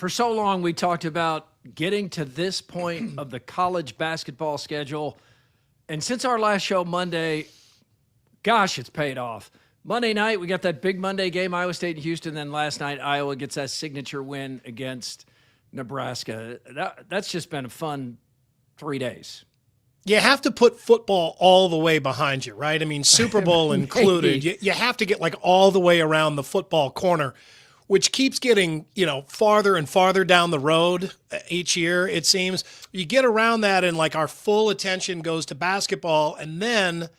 For so long, we talked about getting to this point of the college basketball schedule. And since our last show Monday, gosh, it's paid off. Monday night, we got that big Monday game, Iowa State and Houston. Then last night, Iowa gets that signature win against Nebraska. That's just been a fun 3 days. You have to put football all the way behind you, right? I mean, Super Bowl included. You have to get like all the way around the football corner, which keeps getting, farther and farther down the road each year, it seems. You get around that and like our full attention goes to basketball, and then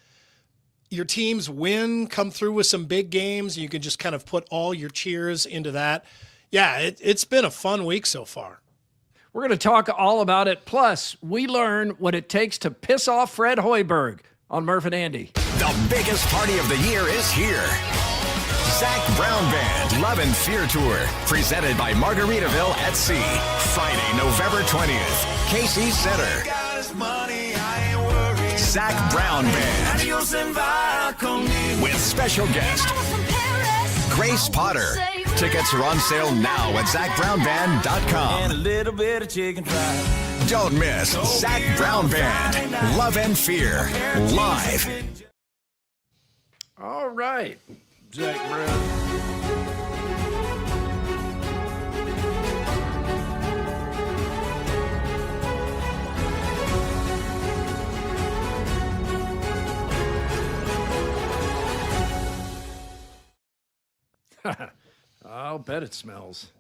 your teams win, come through with some big games, and you can just kind of put all your cheers into that. Yeah, it's been a fun week so far. We're going to talk all about it. Plus, we learn what it takes to piss off Fred Hoiberg on Murph and Andy. The biggest party of the year is here. Zach Brown Band Love and Fear Tour, presented by Margaritaville at Sea. Friday, November 20th, KC Center. Zach Brown Band with special guest Grace Potter. Tickets are on sale now at ZachBrownBand.com. And a little bit of chicken fried. Don't miss Zach Brown Band Love and Fear live. All right, Zach Brown. I'll bet it smells.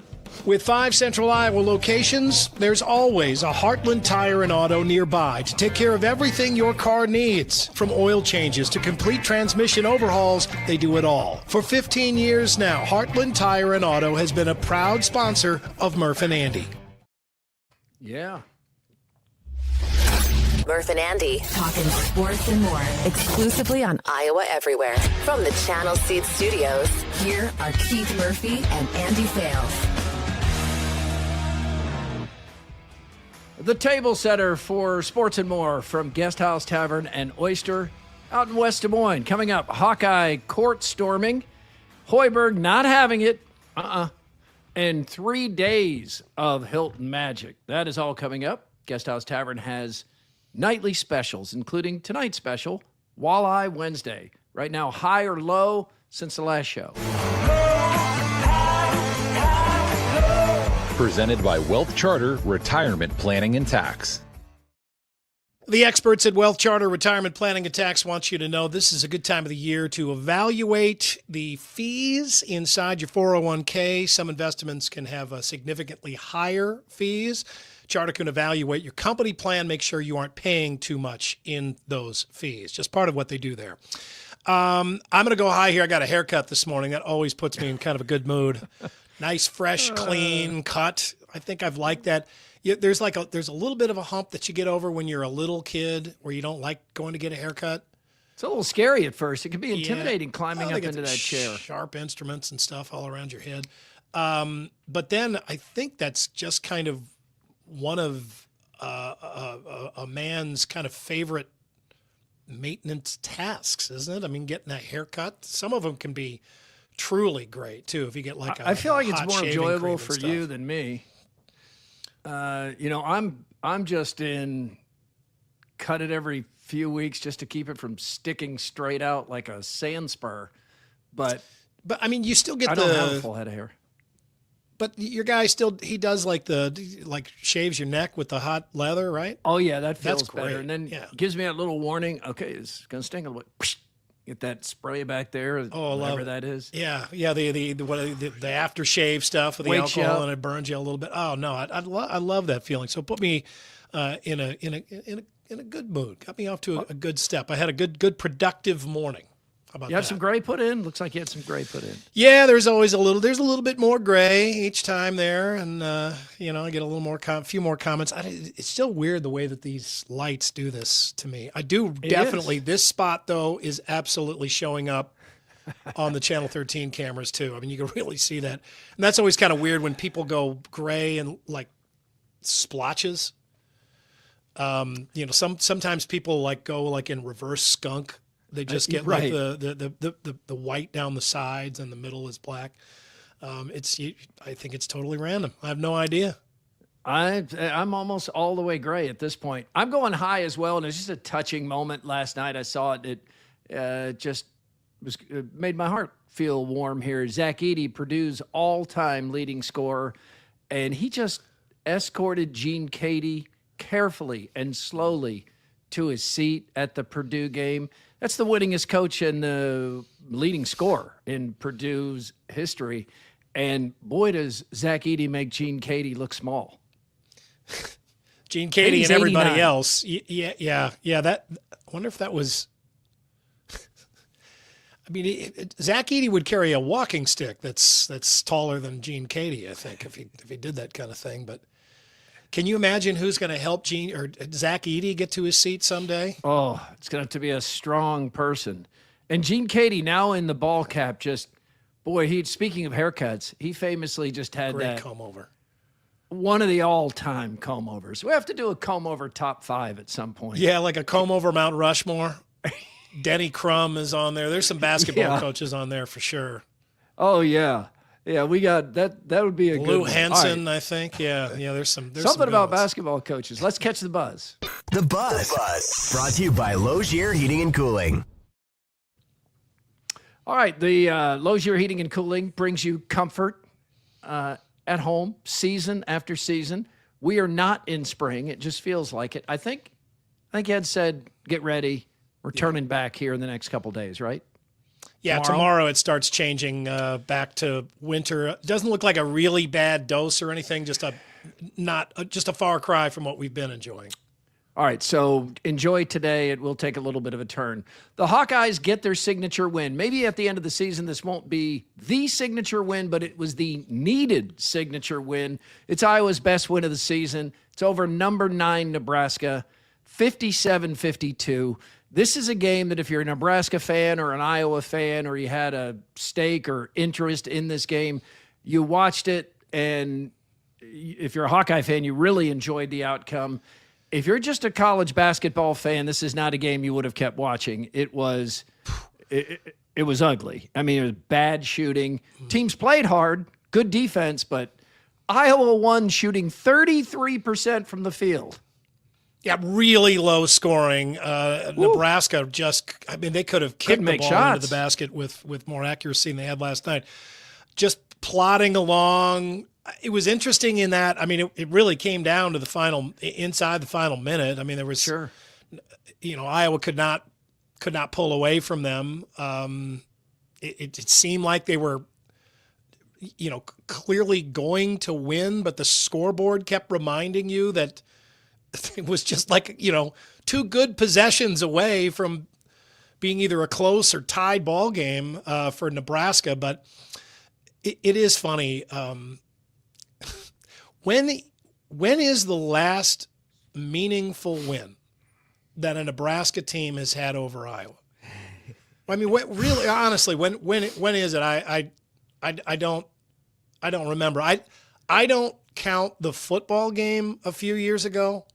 With 5 Central Iowa locations, there's always a Heartland Tire and Auto nearby to take care of everything your car needs. From oil changes to complete transmission overhauls, they do it all. For 15 years now, Heartland Tire and Auto has been a proud sponsor of Murph and Andy. Yeah. Murph and Andy, talking sports and more, exclusively on Iowa Everywhere. From the Channel Seed Studios, here are Keith Murphy and Andy Fales. The table setter for sports and more from Guest House Tavern and Oyster out in West Des Moines. Coming up, Hawkeye court storming. Hoiberg not having it. And 3 days of Hilton Magic. That is all coming up. Guest House Tavern has nightly specials, including tonight's special, Walleye Wednesday. Right now, high or low since the last show. Presented by Wealth Charter Retirement Planning and Tax. The experts at Wealth Charter Retirement Planning and Tax want you to know this is a good time of the year to evaluate the fees inside your 401k. Some investments can have significantly higher fees. Charter can evaluate your company plan, make sure you aren't paying too much in those fees. Just part of what they do there. I'm going to go high here. I got a haircut this morning. That always puts me in kind of a good mood. Nice, fresh, clean cut. I think I've liked that. There's a little bit of a hump that you get over when you're a little kid where you don't like going to get a haircut. It's a little scary at first. It can be intimidating climbing up into that chair. Sharp instruments and stuff all around your head. But then I think that's just kind of one of a man's kind of favorite maintenance tasks, isn't it? I mean, getting that haircut. Some of them can be truly great too. If you get like I feel like it's more enjoyable for you than me. I'm just in cut it every few weeks just to keep it from sticking straight out like a sand spur. But I mean, you still get I don't have a full head of hair. But your guy he does shaves your neck with the hot leather, right? Oh yeah, that feels That's great. better. And then gives me that little warning. Okay, it's gonna sting a little bit. Get that spray back there. Whatever that is. Yeah. The aftershave stuff with the alcohol and it burns you a little bit. Oh no, I love that feeling. So put me in a good mood. Got me off to a good step. I had a good productive morning. How about you have some gray put in? Looks like you had some gray put in. Yeah, there's always a little bit more gray each time there, and I get a little more, few more comments. It's still weird the way that these lights do this to me. I do definitely. This spot though is absolutely showing up on the Channel 13 cameras too. I mean, you can really see that, and that's always kind of weird when people go gray and like splotches. Sometimes people go in reverse skunk. They just get like the white down the sides and the middle is black. I think it's totally random. I have no idea. I'm almost all the way gray at this point. I'm going high as well, and it's just a touching moment last night. I saw it. It just made my heart feel warm here. Zach Edey, Purdue's all-time leading scorer, and he just escorted Gene Cady carefully and slowly to his seat at the Purdue game. That's the winningest coach and the leading scorer in Purdue's history. And boy, does Zach Edey make Gene Cady look small. Gene Cady and everybody else. Yeah. That, I wonder if that was. I mean, Zach Edey would carry a walking stick that's taller than Gene Cady, I think, if he did that kind of thing. But can you imagine who's going to help Gene or Zach Edey get to his seat someday? Oh, it's going to have to be a strong person. And Gene Cady now in the ball cap, just boy, speaking of haircuts, he famously just had Great that comb over. One of the all-time comb overs. We have to do a comb over top 5 at some point. Yeah, like a comb over Mount Rushmore. Denny Crum is on there. There's some basketball coaches on there for sure. Oh yeah, we got that. That would be a Lou good Henson, right. I think. Yeah. There's something some about ones. basketball coaches. Let's catch the buzz. The Buzz. Brought to you by Logier Heating and Cooling. All right, the Logier Heating and Cooling brings you comfort at home, season after season. We are not in spring. It just feels like it. I think Ed said, get ready. We're turning back here in the next couple days, right? Yeah, tomorrow it starts changing back to winter. It doesn't look like a really bad dose or anything, just a far cry from what we've been enjoying. All right, so enjoy today. It will take a little bit of a turn. The Hawkeyes get their signature win. Maybe at the end of the season, this won't be the signature win, but it was the needed signature win. It's Iowa's best win of the season. It's over number 9 Nebraska, 57-52. This is a game that if you're a Nebraska fan or an Iowa fan or you had a stake or interest in this game, you watched it, and if you're a Hawkeye fan, you really enjoyed the outcome. If you're just a college basketball fan, this is not a game you would have kept watching. It was ugly. I mean, it was bad shooting. Teams played hard, good defense, but Iowa won shooting 33% from the field. Yeah, really low scoring. Nebraska they could have kicked the ball into the basket with more accuracy than they had last night. Just plodding along. It was interesting in that, I mean, it really came down to inside the final minute. I mean, there was, Iowa could not pull away from them. It seemed like they were, clearly going to win, but the scoreboard kept reminding you that it was just like, 2 good possessions away from being either a close or tied ball game for Nebraska. But it is funny. When is the last meaningful win that a Nebraska team has had over Iowa? I mean, really, honestly, when is it? I don't remember. I don't count the football game a few years ago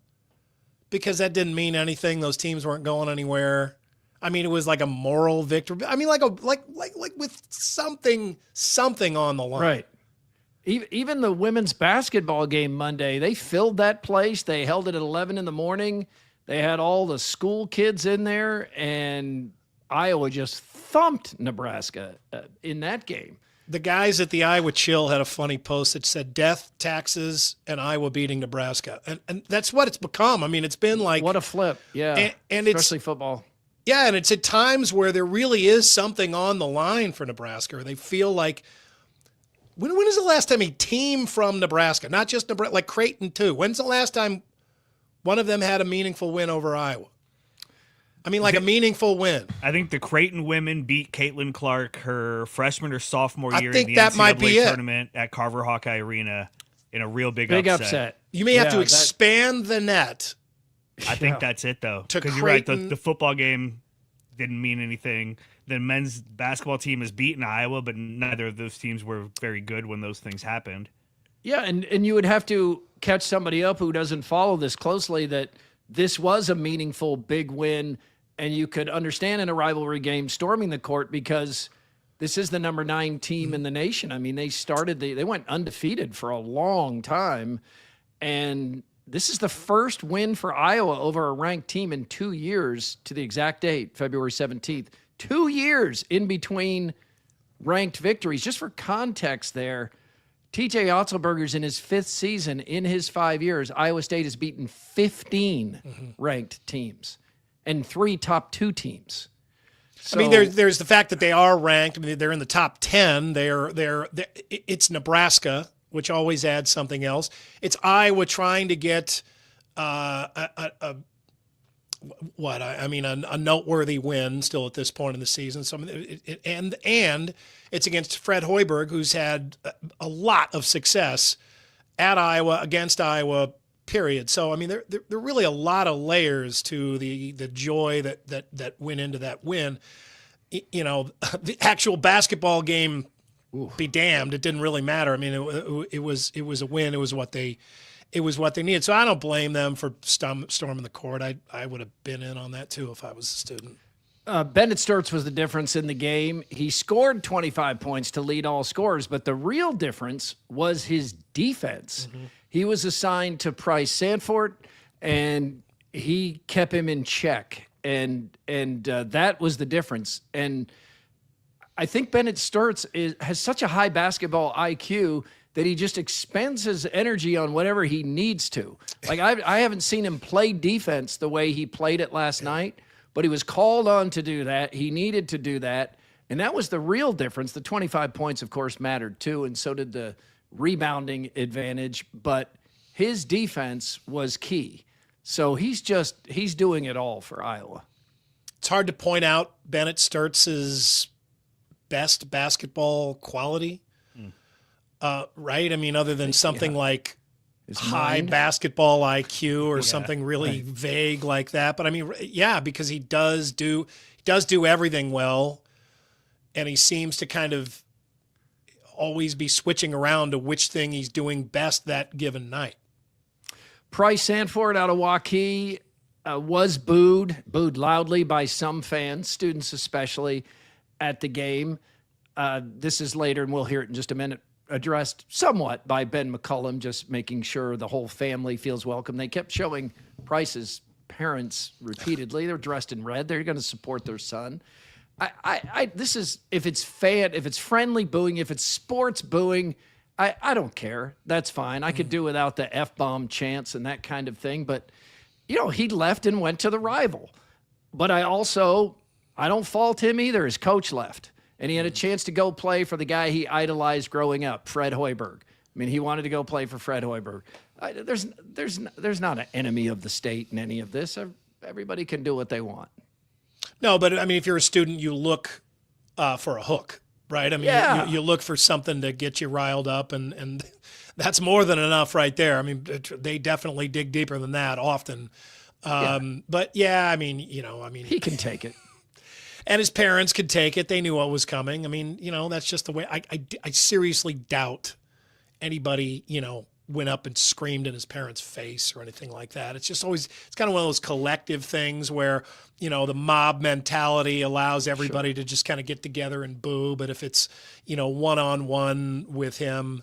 because that didn't mean anything. Those teams weren't going anywhere. I mean, it was like a moral victory. I mean, like with something on the line. Right. Even the women's basketball game Monday, they filled that place. They held it at 11 in the morning. They had all the school kids in there, and Iowa just thumped Nebraska in that game. The guys at the Iowa Chill had a funny post that said death, taxes, and Iowa beating Nebraska. And that's what it's become. I mean, it's been like... What a flip, yeah. And especially football. Yeah, and it's at times where there really is something on the line for Nebraska. Or they feel like... When is the last time a team from Nebraska, not just Nebraska, like Creighton too, when's the last time one of them had a meaningful win over Iowa? I mean, like a meaningful win. I think the Creighton women beat Caitlin Clark her freshman or sophomore year in the NCAA Tournament at Carver Hawkeye Arena in a real big upset. You may have to expand the net. I think that's it, though. Because you're right, the football game didn't mean anything. The men's basketball team has beaten Iowa, but neither of those teams were very good when those things happened. Yeah, and you would have to catch somebody up who doesn't follow this closely that this was a meaningful big win, and you could understand in a rivalry game storming the court because This is the number 9 team in the nation. I mean, they went undefeated for a long time, and this is the first win for Iowa over a ranked team in 2 years to the exact date, February 17th. 2 years in between ranked victories. Just for context there, TJ Otzelberger's in his 5th season. In his 5 years, Iowa State has beaten 15 ranked teams and 3 top 2 teams. So, I mean, there's the fact that they are ranked. I mean, they're in the top 10. It's Nebraska, which always adds something else. It's Iowa trying to get a noteworthy win still at this point in the season. So, and it's against Fred Hoiberg, who's had a lot of success at Iowa, against Iowa, period. So, I mean, there are really a lot of layers to the joy that went into that win. You know, the actual basketball game, be damned, it didn't really matter. I mean, it was a win. It was what they needed. So I don't blame them for storming the court. I would have been in on that too if I was a student. Bennett Sturtz was the difference in the game. He scored 25 points to lead all scorers, but the real difference was his defense. He was assigned to Price Sanford, and he kept him in check, and that was the difference. And I think Bennett Sturtz has such a high basketball IQ that he just expends his energy on whatever he needs to. Like, I haven't seen him play defense the way he played it last night, but he was called on to do that. He needed to do that, and that was the real difference. The 25 points, of course, mattered too, and so did the rebounding advantage, but his defense was key. So he's doing it all for Iowa. It's hard to point out Bennett Sturtz's best basketball quality, right? I mean, other than something like his high basketball IQ or something really vague like that. But I mean, yeah, because he does do everything well, and he seems to kind of always be switching around to which thing he's doing best that given night. Price Sanford out of Waukee was booed loudly by some fans, students especially, at the game. This is later, and we'll hear it in just a minute, addressed somewhat by Ben McCullum, just making sure the whole family feels welcome. They kept showing Price's parents repeatedly. They're dressed in red. They're going to support their son. This is, if it's friendly booing, if it's sports booing, I don't care. That's fine. I could do without the F-bomb chants and that kind of thing. But, you know, he left and went to the rival. But I don't fault him either. His coach left, and he had a chance to go play for the guy he idolized growing up, Fred Hoiberg. I mean, he wanted to go play for Fred Hoiberg. There's not an enemy of the state in any of this. Everybody can do what they want. No, but I mean, if you're a student, you look for a hook, right? I mean, you look for something to get you riled up, and that's more than enough right there. I mean, they definitely dig deeper than that often. But yeah, I mean, he can take it. And his parents could take it. They knew what was coming. I mean, that's just the way. I seriously doubt anybody, went up and screamed in his parents' face or anything like that. It's just always, it's kind of one of those collective things where, the mob mentality allows everybody to just kind of get together and boo. But if it's, one-on-one with him,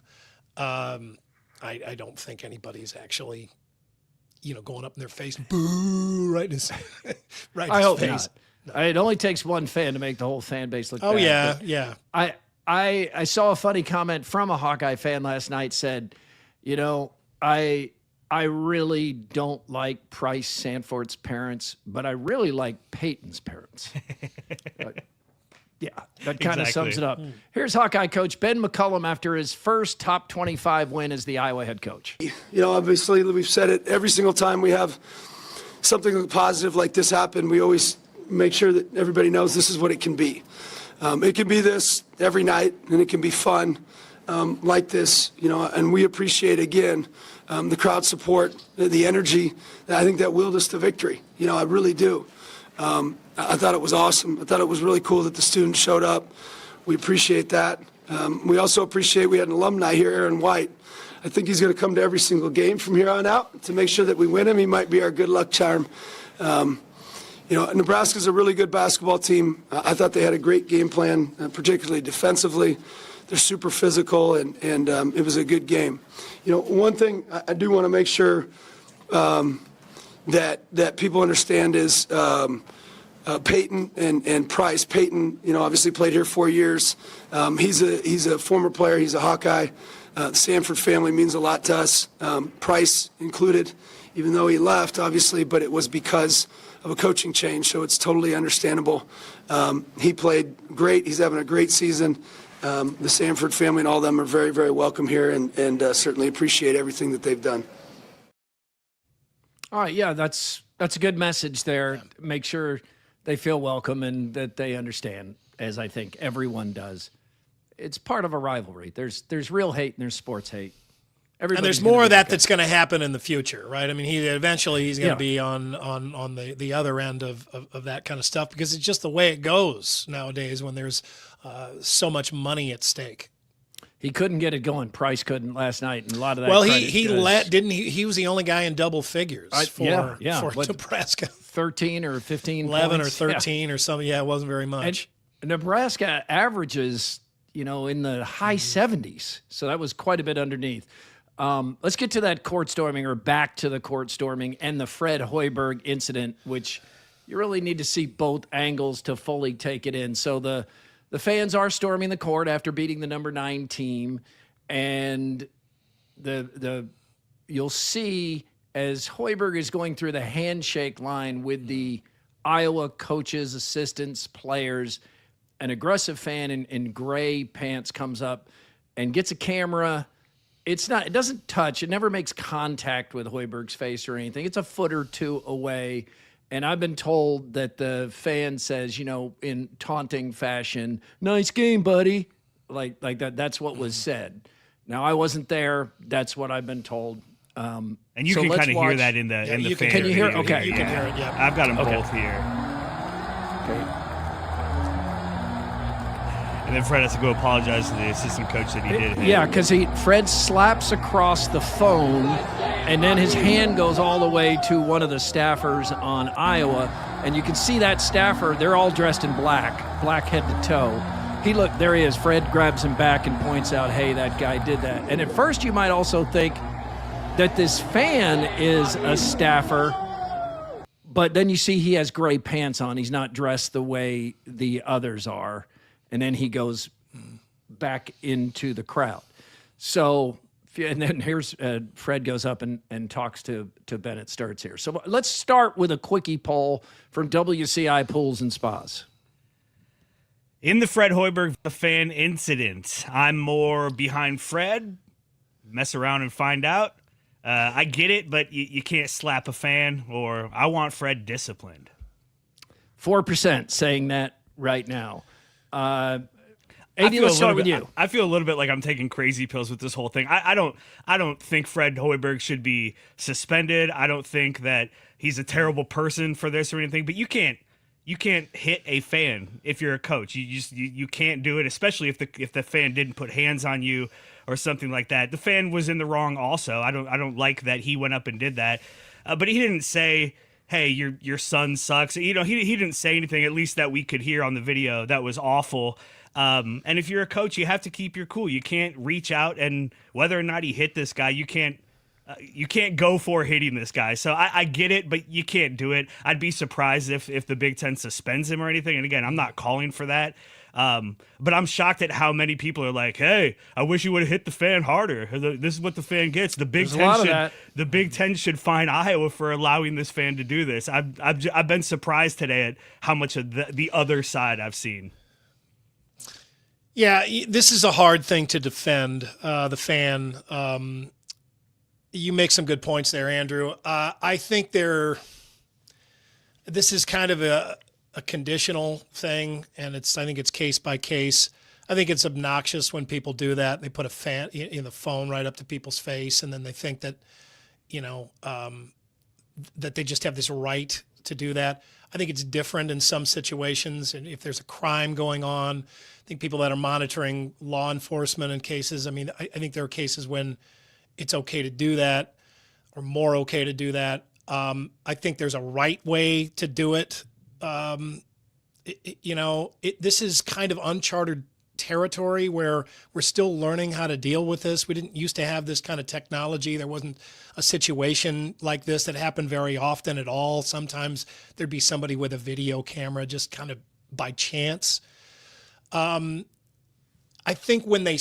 I don't think anybody's actually, going up in their face, boo, right in his, right in I his hope face. not. It only takes one fan to make the whole fan base look bad. Oh, yeah. I saw a funny comment from a Hawkeye fan last night, said, I really don't like Price Sanford's parents, but I really like Peyton's parents. Yeah, that kind of sums it up. Here's Hawkeye coach Ben McCullum after his first top 25 win as the Iowa head coach. Obviously, we've said it every single time we have something positive like this happen, we always make sure that everybody knows this is what it can be. It can be this every night, and it can be fun like this, and we appreciate, again, the crowd support, the energy. I think that willed us to victory. I really do. I thought it was awesome. I thought it was really cool that the students showed up. We appreciate that. We also appreciate we had an alumni here, Aaron White. I think he's going to come to every single game from here on out to make sure that we win him. He might be our good luck charm. Nebraska's a really good basketball team. I thought they had a great game plan, particularly defensively. They're super physical, and it was a good game. One thing I do want to make sure that people understand is Peyton and Price. Peyton, obviously played here 4 years. He's a former player. He's a Hawkeye. The Sanford family means a lot to us. Price included, even though he left, obviously, but it was because of a coaching change, so it's totally understandable. He played great. He's having a great season. The Sanford family and all of them are very, very welcome here, and certainly appreciate everything that they've done. All right, yeah, that's a good message there. Make sure they feel welcome and that they understand, as I think everyone does. It's part of a rivalry. There's real hate and there's sports hate. And there's more of that that's going to happen in the future, right? I mean, he's going to be on the other end of that kind of stuff, because it's just the way it goes nowadays when there's so much money at stake. He couldn't get it going. Price couldn't last night, and a lot of that. Well, he was the only guy in double figures for Nebraska. 13 or 15 11 points. or 13 or something. Yeah, it wasn't very much. And Nebraska averages, in the high 70s. So that was quite a bit underneath. Let's get to that court storming, or back to the court storming and the Fred Hoiberg incident, which you really need to see both angles to fully take it in. So the fans are storming the court after beating the number 9 team, and you'll see as Hoiberg is going through the handshake line with the Iowa coaches, assistants, players, an aggressive fan in gray pants comes up and gets a camera. It doesn't touch. It never makes contact with Hoiberg's face or anything. It's a foot or two away. And I've been told that the fan says, in taunting fashion, "Nice game, buddy." Like that. That's what was said. Now, I wasn't there. That's what I've been told. And you can kind of hear that in the fan. Can you hear it? Okay. You can hear it, yeah. I've got them both here. Okay. And then Fred has to go apologize to the assistant coach that he did hit. Yeah, because Fred slaps across the phone, and then his hand goes all the way to one of the staffers on Iowa, and you can see that staffer. They're all dressed in black head to toe. There he is. Fred grabs him back and points out, "Hey, that guy did that." And at first, you might also think that this fan is a staffer, but then you see he has gray pants on. He's not dressed the way the others are. And then he goes back into the crowd. So, and then here's Fred goes up and talks to Bennett Sturts here. So let's start with a quickie poll from WCI Pools and Spas. In the Fred Hoiberg fan incident, I'm more behind Fred. Mess around and find out. I get it, but you can't slap a fan, or I want Fred disciplined. 4% saying that right now. Let's start with you. I feel a little bit like I'm taking crazy pills with this whole thing. I don't think Fred Hoiberg should be suspended. I don't think that he's a terrible person for this or anything. But you can't hit a fan if you're a coach. You can't do it, especially if the fan didn't put hands on you or something like that. The fan was in the wrong also. I don't like that he went up and did that. But he didn't say, "Hey, your son sucks." He didn't say anything, at least that we could hear on the video, that was awful. And if you're a coach, you have to keep your cool. You can't reach out, and whether or not he hit this guy, you can't go for hitting this guy. So I get it, but you can't do it. I'd be surprised if the Big Ten suspends him or anything. And again, I'm not calling for that. But I'm shocked at how many people are like, "Hey, I wish you would have hit the fan harder. This is what the fan gets." The Big Ten should fine Iowa for allowing this fan to do this. I've been surprised today at how much of the other side I've seen. Yeah, this is a hard thing to defend, the fan. You make some good points there, Andrew. I think this is kind of a conditional thing, and I think it's case by case. I think it's obnoxious when people do that. They put a fan in the phone right up to people's face, and then they think that, that they just have this right to do that. I think it's different in some situations, and if there's a crime going on, I think people that are monitoring law enforcement in cases, I think there are cases when it's okay to do that, or more okay to do that. I think there's a right way to do it, This is kind of uncharted territory where we're still learning how to deal with this. We didn't used to have this kind of technology. There wasn't a situation like this that happened very often at all. Sometimes there'd be somebody with a video camera just kind of by chance. I think when they,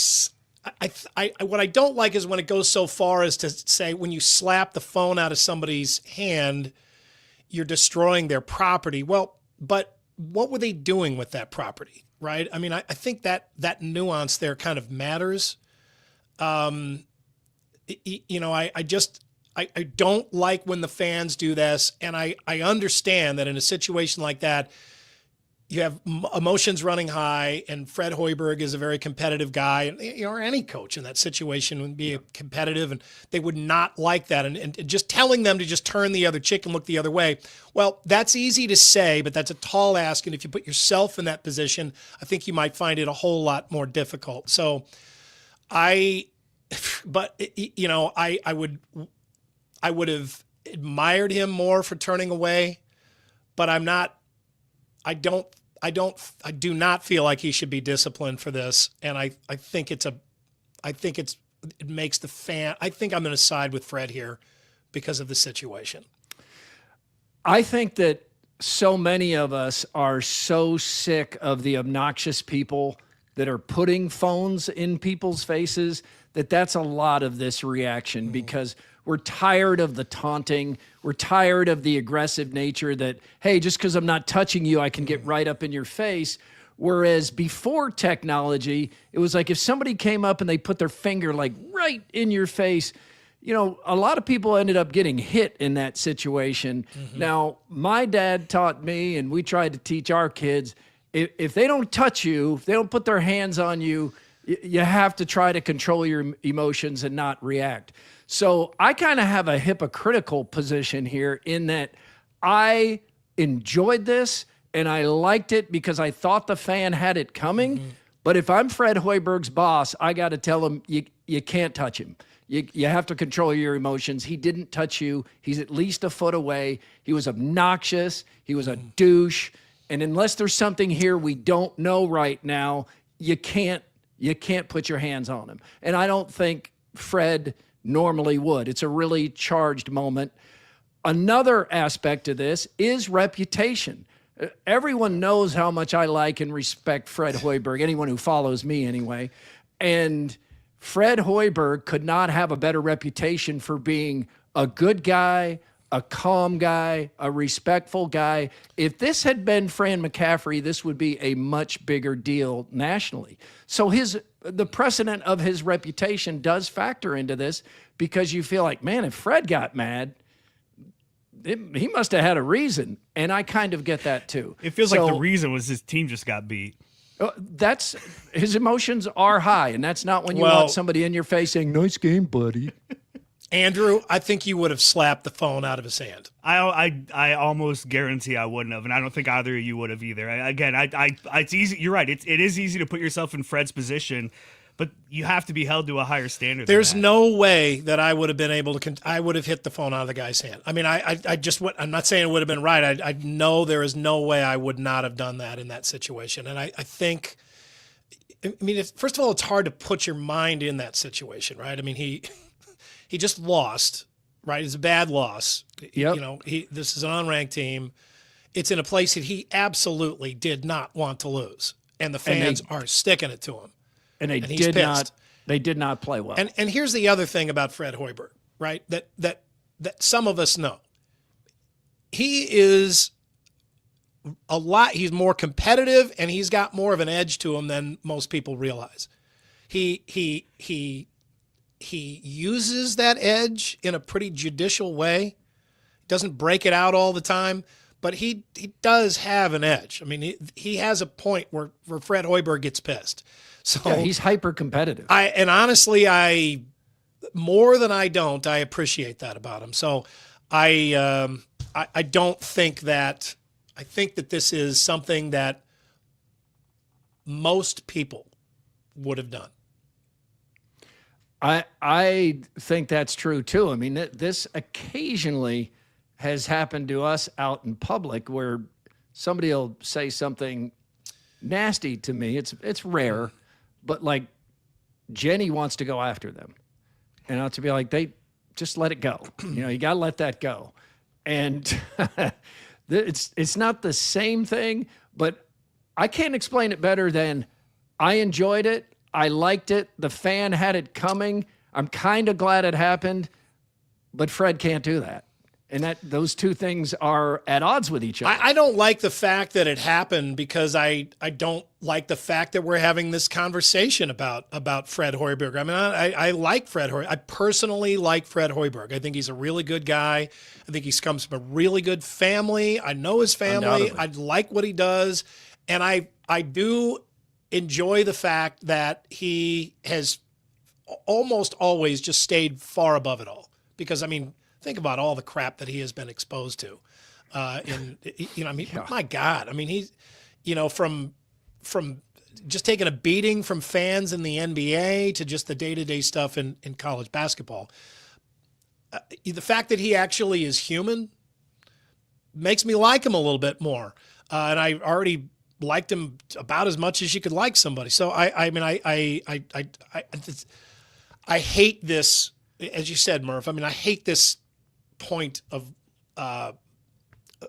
what I don't like is when it goes so far as to say when you slap the phone out of somebody's hand, you're destroying their property. Well, but what were they doing with that property? Right. I mean, I think that nuance there kind of matters. I don't like when the fans do this. And I understand that in a situation like that, you have emotions running high, and Fred Hoiberg is a very competitive guy, and or any coach in that situation would be competitive, and they would not like that. And just telling them to just turn the other cheek and look the other way, well, that's easy to say, but that's a tall ask. And if you put yourself in that position, I think you might find it a whole lot more difficult. So, I would have admired him more for turning away, but I do not feel like he should be disciplined for this. And I think it makes the fan, I think I'm going to side with Fred here because of the situation. I think that so many of us are so sick of the obnoxious people that are putting phones in people's faces that's a lot of this reaction, because we're tired of the taunting. We're tired of the aggressive nature that, hey, just because I'm not touching you, I can get right up in your face. Whereas before technology, it was like if somebody came up and they put their finger like right in your face, a lot of people ended up getting hit in that situation. Mm-hmm. Now, my dad taught me, and we tried to teach our kids, if they don't touch you, if they don't put their hands on you, you have to try to control your emotions and not react. So I kind of have a hypocritical position here in that I enjoyed this and I liked it because I thought the fan had it coming. Mm-hmm. But if I'm Fred Hoiberg's boss, I got to tell him you can't touch him. You have to control your emotions. He didn't touch you. He's at least a foot away. He was obnoxious. He was a douche. And unless there's something here we don't know right now, you can't put your hands on him. And I don't think Fred normally would. It's a really charged moment. Another aspect of this is reputation. Everyone knows how much I like and respect Fred Hoiberg, anyone who follows me anyway. And Fred Hoiberg could not have a better reputation for being a good guy, a calm guy, a respectful guy. If this had been Fran McCaffrey, this would be a much bigger deal nationally. So the precedent of his reputation does factor into this, because you feel like, man, if Fred got mad, he must have had a reason. And I kind of get that too. It feels like the reason was his team just got beat. That's his emotions are high, and that's not when you want somebody in your face saying, "Nice game, buddy." Andrew, I think you would have slapped the phone out of his hand. I almost guarantee I wouldn't have, and I don't think either of you would have either. It's easy. You're right. It is easy to put yourself in Fred's position, but you have to be held to a higher standard. There's no way that I would have been able to. I would have hit the phone out of the guy's hand. I mean, I'm not saying it would have been right. I know there is no way I would not have done that in that situation, and I think. I mean, first of all, it's hard to put your mind in that situation, right? I mean, he just lost, right? It's a bad loss. Yep. This is an unranked team. It's in a place that he absolutely did not want to lose, and the fans are sticking it to him. And he's pissed. They did not play well. And here's the other thing about Fred Hoiberg, right? That some of us know. He is he's more competitive, and he's got more of an edge to him than most people realize. He uses that edge in a pretty judicial way. Doesn't break it out all the time, but he does have an edge. I mean, he has a point where Fred Hoiberg gets pissed. So yeah, he's hyper competitive. Honestly, more than I appreciate that about him. So I don't think that. I think that this is something that most people would have done. I think that's true too. I mean, this occasionally has happened to us out in public where somebody will say something nasty to me. It's rare, but like Jenny wants to go after them. And I'll have to be like, they just let it go. You got to let that go. And it's not the same thing, but I can't explain it better than I enjoyed it. I liked it. The fan had it coming. I'm kind of glad it happened, but Fred can't do that. And those two things are at odds with each other. I don't like the fact that it happened because I don't like the fact that we're having this conversation about Fred Hoiberg. I mean, I like Fred Hoiberg. I personally like Fred Hoiberg. I think he's a really good guy. I think he comes from a really good family. I know his family. I like what he does. And I do enjoy the fact that he has almost always just stayed far above it all. Because, I mean, think about all the crap that he has been exposed to. My God. I mean, he's, from just taking a beating from fans in the NBA to just the day-to-day stuff in college basketball. The fact that he actually is human makes me like him a little bit more. And I already liked him about as much as you could like somebody. So I hate this, as you said, Murph. I mean, I hate this point of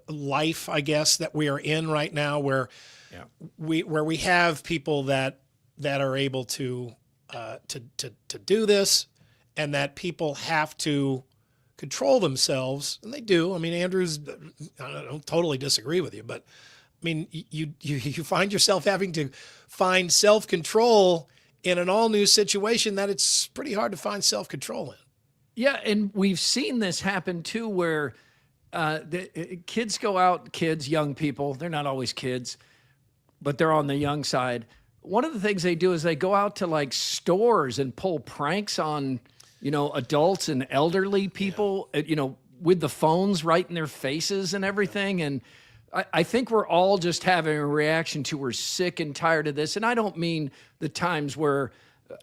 life, I guess, that we are in right now, where we have people that are able to do this, and that people have to control themselves, and they do. I mean, Andrews, I don't totally disagree with you, but I mean, you find yourself having to find self-control in an all-new situation that it's pretty hard to find self-control in. Yeah, and we've seen this happen too, where the kids go out, young people, they're not always kids, but they're on the young side. One of the things they do is they go out to like stores and pull pranks on, adults and elderly people, with the phones right in their faces and everything. And I think we're all just having a reaction to we're sick and tired of this. And I don't mean the times where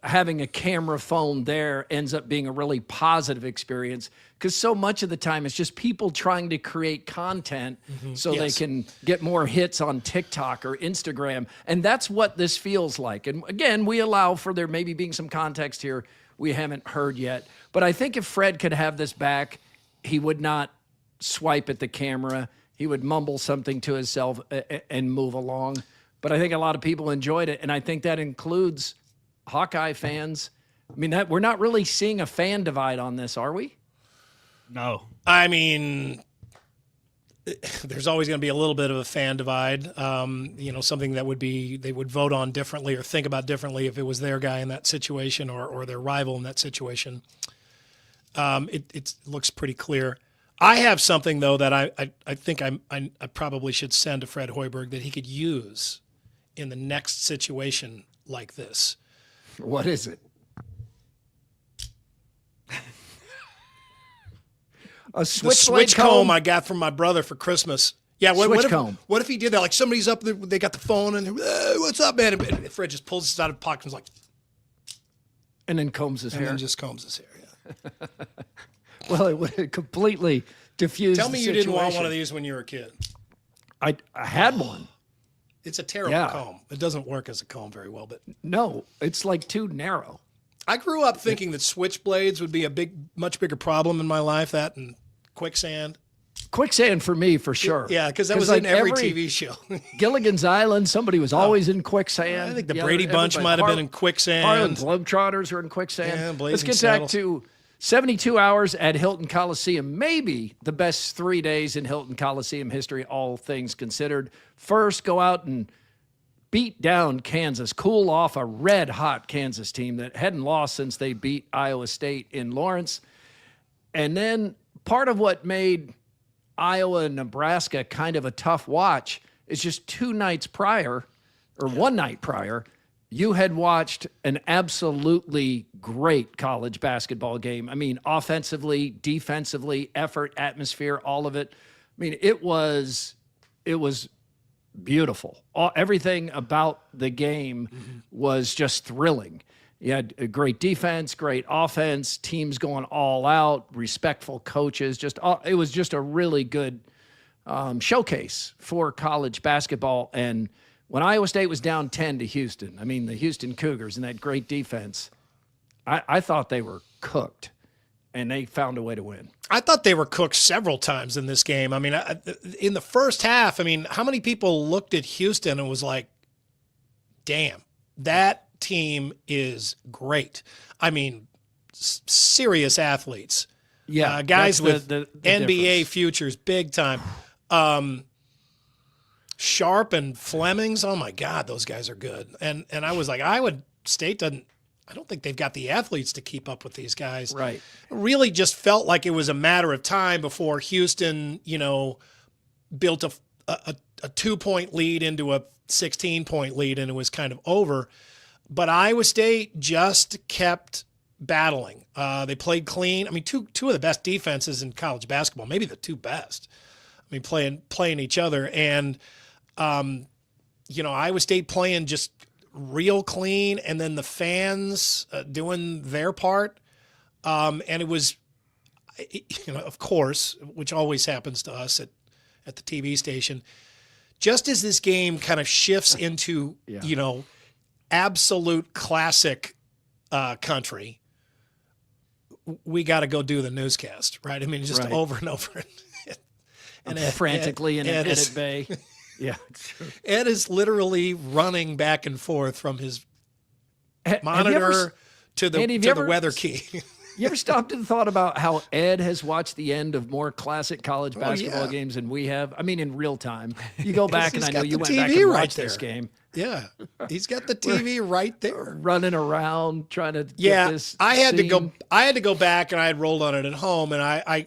having a camera phone there ends up being a really positive experience, because so much of the time it's just people trying to create content so they can get more hits on TikTok or Instagram. And that's what this feels like. And again, we allow for there maybe being some context here we haven't heard yet. But I think if Fred could have this back, he would not swipe at the camera. He would mumble something to himself and move along. But I think a lot of people enjoyed it. And I think that includes Hawkeye fans. I mean, we're not really seeing a fan divide on this, are we? No. I mean, there's always going to be a little bit of a fan divide. Something that they would vote on differently or think about differently if it was their guy in that situation or their rival in that situation. It looks pretty clear. I have something, though, that I think I probably should send to Fred Hoiberg that he could use in the next situation like this. What is it? A switch comb I got from my brother for Christmas. Yeah, comb. What if he did that? Like somebody's up there, they got the phone and what's up, man? And Fred just pulls this out of his pocket and is like, and then combs his hair. And then just combs his hair. Yeah. Well, it would completely diffuse. Tell me the you situation. didn't want one of these when you were a kid. I had one. It's a terrible comb. It doesn't work as a comb very well, but no, it's like too narrow. I grew up thinking that switchblades would be a much bigger problem in my life. That and quicksand. Quicksand for me, for sure. Yeah, because that was like in every TV show. Gilligan's Island, somebody was always in quicksand. I think the Brady Bunch might have been in quicksand. Harlem Globetrotters are in quicksand. Yeah, Let's get back to 72 hours at Hilton Coliseum. Maybe the best 3 days in Hilton Coliseum history, all things considered. First, go out and beat down Kansas, cool off a red-hot Kansas team that hadn't lost since they beat Iowa State in Lawrence. And then part of what made Iowa and Nebraska kind of a tough watch is just 2 nights prior, or 1 night prior, you had watched an absolutely great college basketball game. I mean, offensively, defensively, effort, atmosphere, all of it. I mean, it was beautiful. Everything about the game was just thrilling. You had a great defense, great offense, teams going all out, respectful coaches. It was just a really good showcase for college basketball. And when Iowa State was down 10 to Houston, I mean, the Houston Cougars and that great defense, I thought they were cooked, and they found a way to win. I thought they were cooked several times in this game. I mean, in the first half, I mean, how many people looked at Houston and was like, damn, that team is great. I mean, serious athletes. Yeah, guys with the NBA difference. futures, big time. Sharp and Flemings, oh my God, those guys are good. And I was like, Iowa State doesn't. I don't think they've got the athletes to keep up with these guys. Right. It really just felt like it was a matter of time before Houston, built a 2-point lead into a 16-point lead, and it was kind of over. But Iowa State just kept battling. They played clean. I mean, two of the best defenses in college basketball, maybe the two best. I mean, playing each other, and Iowa State playing just real clean, and then the fans doing their part. And it was, of course, which always happens to us at the TV station, just as this game kind of shifts into, absolute classic country, we got to go do the newscast, right? I mean, just Right. over and over. And frantically in an edit bay. Yeah. Ed is literally running back and forth from his monitor to the Andy, to the weather key. You ever stopped and thought about how Ed has watched the end of more classic college basketball yeah. games than we have? I mean, in real time. You go back, and He's I know got you the went back TV and right watched this there. game. Yeah, he's got the TV right there. Running around trying to get this I had to scene. go back, and I had rolled on it at home, and I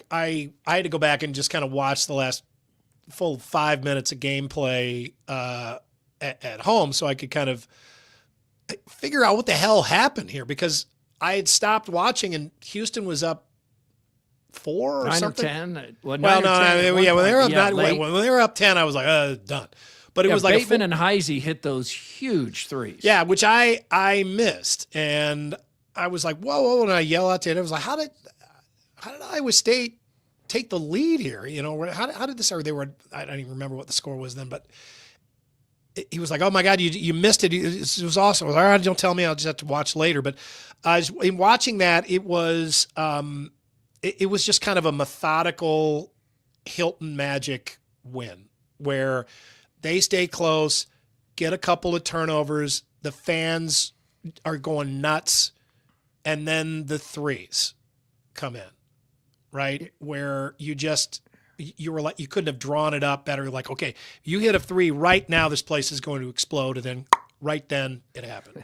had to go back and just kind of watch the last full 5 minutes of gameplay at home, so I could kind of figure out what the hell happened here, because I had stopped watching, and Houston was up 4 or 9 something. or 10. Well, Well, 9 or 10 at one when they were up point. Yeah, late. when they were up 10, I was like, done. But it was like Bateman and Heisey hit those huge threes. yeah, which I missed, and I was like, whoa, and I yell out to it. I was like, how did Iowa State take the lead here? How did this? Or they were, I don't even remember what the score was then, but he was like, oh my God, you missed it. It was awesome. I was like, all right, don't tell me. I'll just have to watch later. But in watching that, it was just kind of a methodical Hilton Magic win where they stay close, get a couple of turnovers, the fans are going nuts, and then the threes come in, right? Where you were like, you couldn't have drawn it up better. Like, okay, you hit a three right now, this place is going to explode. And then right then it happened.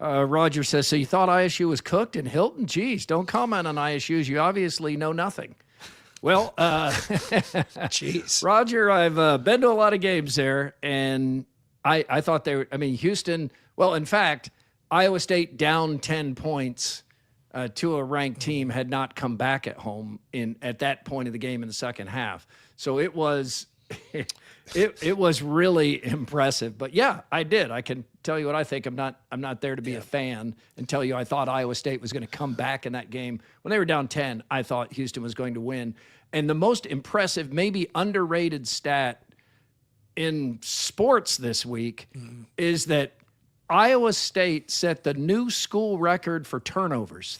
Roger says, so you thought ISU was cooked in Hilton? Geez, don't comment on ISU's. You obviously know nothing. Well, jeez, Roger, I've been to a lot of games there, and I thought they were, Houston, well, in fact, Iowa State down 10 points to a ranked team had not come back at home at that point of the game in the second half. So it was it was really impressive. But yeah, I did. I can tell you what I think. I'm not there to be a fan and tell you I thought Iowa State was going to come back in that game. When they were down 10, I thought Houston was going to win. And the most impressive, maybe underrated stat in sports this week is that Iowa State set the new school record for turnovers.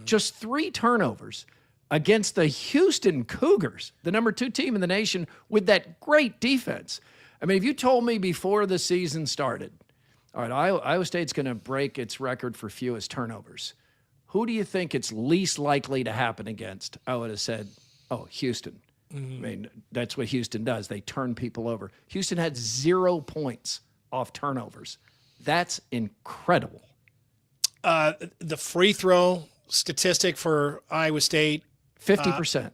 Just 3 turnovers against the Houston Cougars, the number 2 team in the nation, with that great defense. I mean, if you told me before the season started, all right, Iowa State's going to break its record for fewest turnovers, who do you think it's least likely to happen against? I would have said, Houston. I mean, that's what Houston does. They turn people over. Houston had 0 points off turnovers. That's incredible. The free throw statistic for Iowa State, 50%.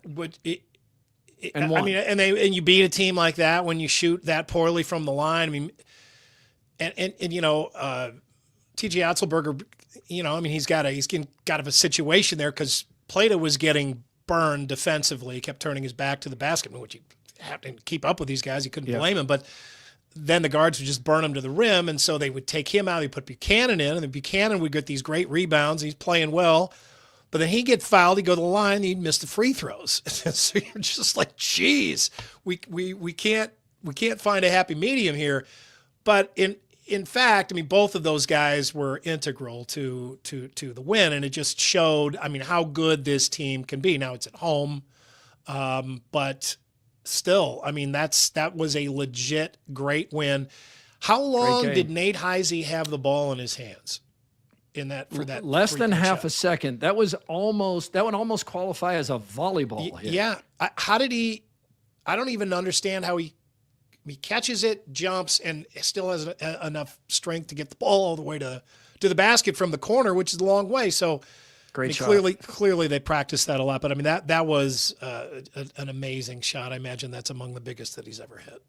And you beat a team like that when you shoot that poorly from the line. I mean, and T.J. Otzelberger, he's got a situation there because Plato was getting burned defensively. He kept turning his back to the basket, which you have to keep up with these guys. You couldn't blame him, but then the guards would just burn him to the rim, and so they would take him out. They put Buchanan in, and then Buchanan would get these great rebounds. He's playing well. But then he'd get fouled, he'd go to the line, he'd miss the free throws. So you're just like, geez, we can't find a happy medium here. But in fact, I mean, both of those guys were integral to the win, and it just showed, I mean, how good this team can be. Now it's at home, but still, I mean, that was a legit great win. How long did Nate Heise have the ball in his hands in that for that? Less than half shot? a second. That would almost qualify as a volleyball hit. Yeah. How did he? I don't even understand how he catches it, jumps, and still has enough strength to get the ball all the way to the basket from the corner, which is a long way. So great shot. Clearly they practiced that a lot. But I mean, that was an amazing shot. I imagine that's among the biggest that he's ever hit.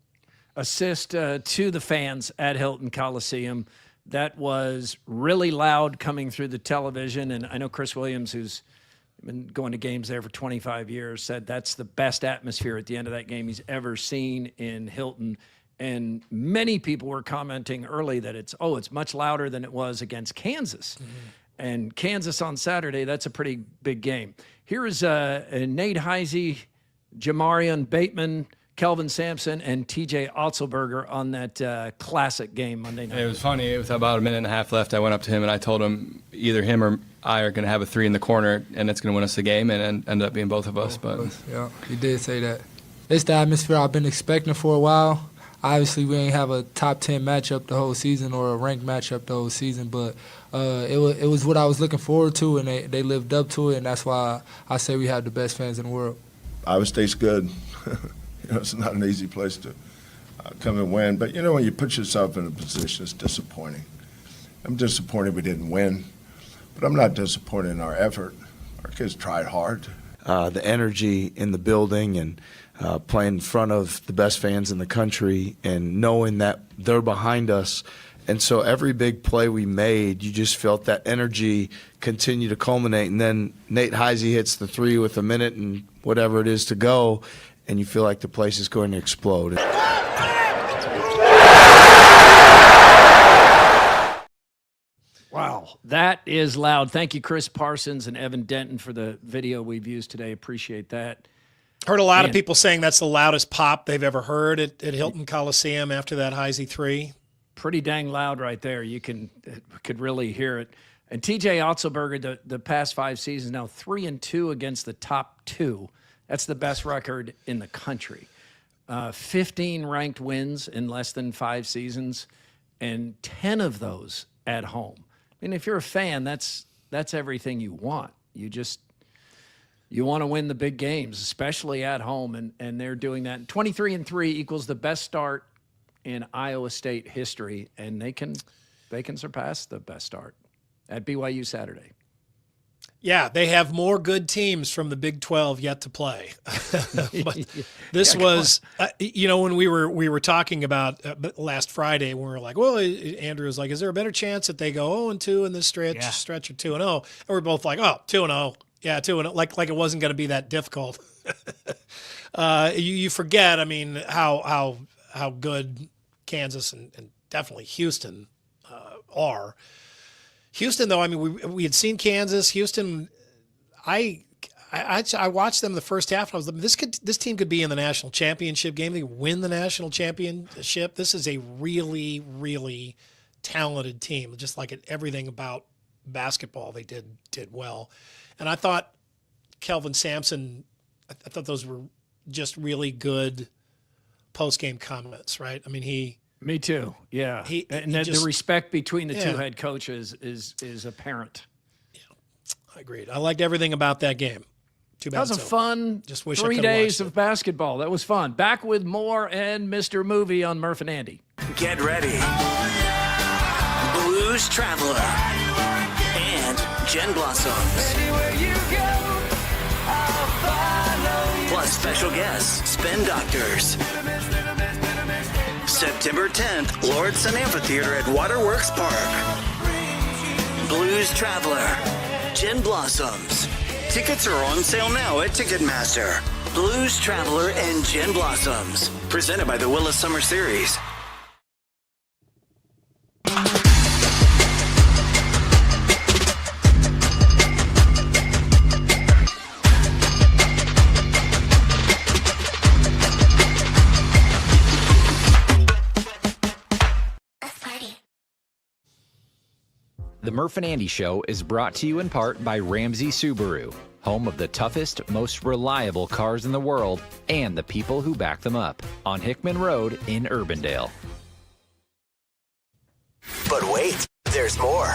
Assist to the fans at Hilton Coliseum. That was really loud coming through the television. And I know Chris Williams, who's been going to games there for 25 years, said that's the best atmosphere at the end of that game he's ever seen in Hilton. And many people were commenting early that it's much louder than it was against Kansas. Mm-hmm. And Kansas on Saturday, that's a pretty big game. Here is Nate Heise, Jamarian Bateman, Kelvin Sampson, and TJ Otzelberger on that classic game Monday night. It was funny. It was about a minute and a half left. I went up to him and I told him either him or I are going to have a three in the corner, and it's going to win us the game, and ended up being both of us. But yeah, he did say that. It's the atmosphere I've been expecting for a while. Obviously, we ain't have a top 10 matchup the whole season or a ranked matchup the whole season, but it was what I was looking forward to, and they lived up to it, and that's why I say we have the best fans in the world. Iowa State's good. It's not an easy place to come and win. But, when you put yourself in a position, it's disappointing. I'm disappointed we didn't win, but I'm not disappointed in our effort. Our kids tried hard. The energy in the building and playing in front of the best fans in the country and knowing that they're behind us. And so every big play we made, you just felt that energy continue to culminate. And then Nate Heise hits the three with a minute and whatever it is to go, and you feel like the place is going to explode. Wow, that is loud. Thank you, Chris Parsons and Evan Denton, for the video we've used today. Appreciate that. Heard a lot of people saying that's the loudest pop they've ever heard at Hilton Coliseum after that Heise three. Pretty dang loud right there. You could really hear it. And TJ Otzelberger, the past 5 seasons now, 3-2 against the top 2. That's the best record in the country. 15 ranked wins in less than 5 seasons, and 10 of those at home. I mean, if you're a fan, that's everything you want. You want to win the big games, especially at home, and they're doing that. 23-3 equals the best start in Iowa State history, and they can surpass the best start at BYU Saturday. Yeah, they have more good teams from the Big 12 yet to play. But this was, when we were talking about last Friday, we were like, well, Andrew was like, is there a better chance that they go 0-2 in this stretch or 2-0? And we're both like, 2-0. Yeah, 2-0. Like it wasn't going to be that difficult. You forget, I mean, how good Kansas and definitely Houston are. Houston, though, I mean, we had seen Kansas. Houston, I watched them the first half, and I was like, this team could be in the national championship game. They could win the national championship. This is a really, really talented team. Just like everything about basketball, they did well. And I thought Kelvin Sampson, I thought those were just really good post-game comments, right? I mean, Me too. Yeah. The respect between the two head coaches is apparent. Yeah, I agreed. I liked everything about that game. Too bad. That was a fun just wish 3 days of basketball. That was fun. Back with more and Mr. Movie on Murph and Andy. Get ready. Blues Traveler and Jen Blossoms. Plus special guests, Spin Doctors. September 10th, Lordson Amphitheater at Waterworks Park. Blues Traveler, Jen Blossoms. Tickets are on sale now at Ticketmaster. Blues Traveler and Jen Blossoms. Presented by the Willis Summer Series. Murph and Andy Show is brought to you in part by Ramsey Subaru, home of the toughest, most reliable cars in the world and the people who back them up, on Hickman Road in Urbandale. But wait, there's more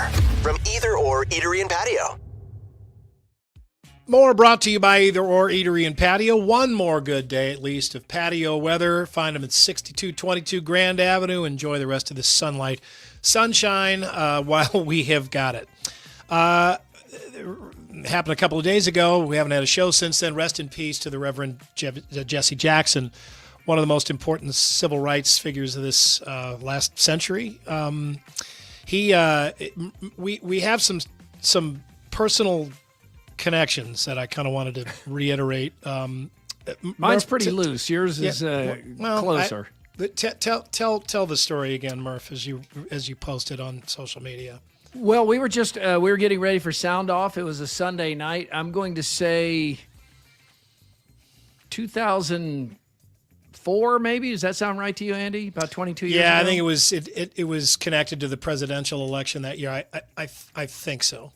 from Either Or Eatery and Patio. More brought to you by Either Or Eatery and Patio. One more good day, at least, of patio weather. Find them at 6222 Grand Avenue. Enjoy the rest of the sunshine while we have got it. Happened a couple of days ago. We haven't had a show since then. Rest in peace to the Reverend Jesse Jackson, one of the most important civil rights figures of this last century. We have some personal connections that I kind of wanted to reiterate. Mine's pretty loose. Yours is closer. Tell the story again, Murph, as you posted on social media. Well, we were just we were getting ready for sound off. It was a Sunday night. I'm going to say 2004, maybe. Does that sound right to you, Andy? About 22 years ago? Yeah, I think it was connected to the presidential election that year. I think so.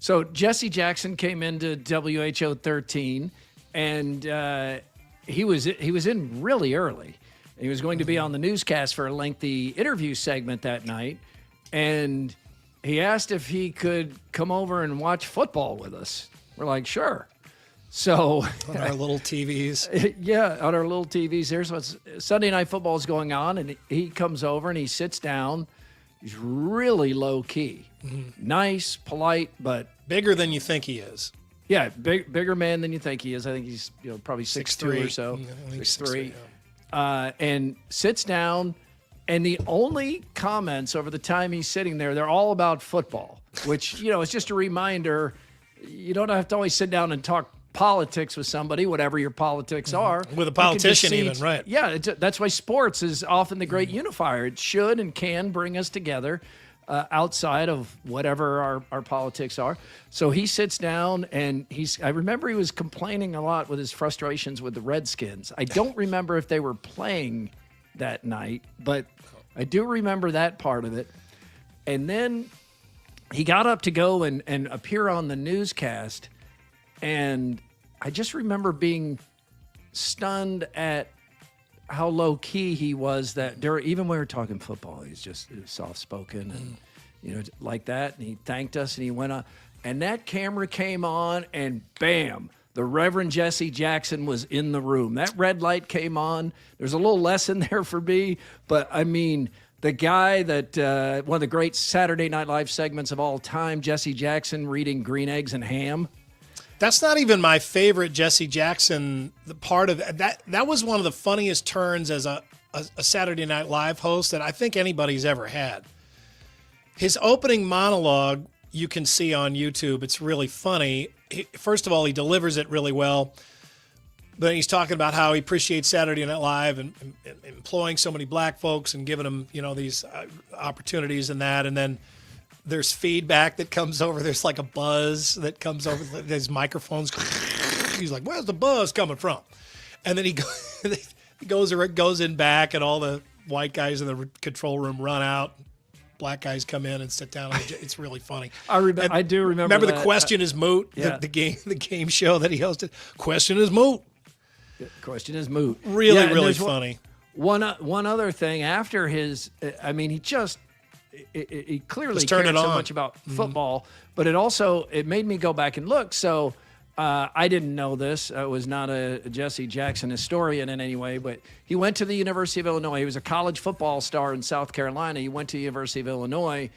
So Jesse Jackson came into WHO 13, and he was in really early. He was going to be on the newscast for a lengthy interview segment that night, and he asked if he could come over and watch football with us. We're like, sure. So on our little TVs. Yeah, on our little TVs. There's what's Sunday Night Football is going on, and he comes over and he sits down. He's really low key, nice, polite, but bigger than you think he is. Yeah, bigger man than you think he is. I think he's probably 6'3" or so, 6'3", and sits down. And the only comments over the time he's sitting there, they're all about football, which is just a reminder. You don't have to always sit down and talk politics with somebody, whatever your politics are. With a politician even, right. Yeah, that's why sports is often the great unifier. It should and can bring us together outside of whatever our politics are. So he sits down and I remember he was complaining a lot with his frustrations with the Redskins. I don't remember if they were playing that night, but I do remember that part of it. And then he got up to go and appear on the newscast, and I just remember being stunned at how low key he was. That even when we were talking football, he's just soft spoken and like that. And he thanked us and he went on. And that camera came on, and bam, the Reverend Jesse Jackson was in the room. That red light came on. There's a little lesson there for me, but I mean, the guy that one of the great Saturday Night Live segments of all time, Jesse Jackson reading Green Eggs and Ham. That's not even my favorite Jesse Jackson. The part of that was one of the funniest turns as a Saturday Night Live host that I think anybody's ever had. His opening monologue, you can see on YouTube. It's really funny. First of all, he delivers it really well. But he's talking about how he appreciates Saturday Night Live and employing so many black folks and giving them, these opportunities and that. And then there's feedback that comes over. There's like a buzz that comes over. There's microphones. He's like, "Where's the buzz coming from?" And then he goes in back, and all the white guys in the control room run out. Black guys come in and sit down. It's really funny. I do remember. Remember the question is moot. Yeah. The game show that he hosted. Question is moot. Question is moot. Really funny. One other thing after his, he clearly cared so much about football, but it made me go back and look. So I didn't know this. I was not a Jesse Jackson historian in any way, but he went to the University of Illinois. He was a college football star in South Carolina. He went to the University of Illinois,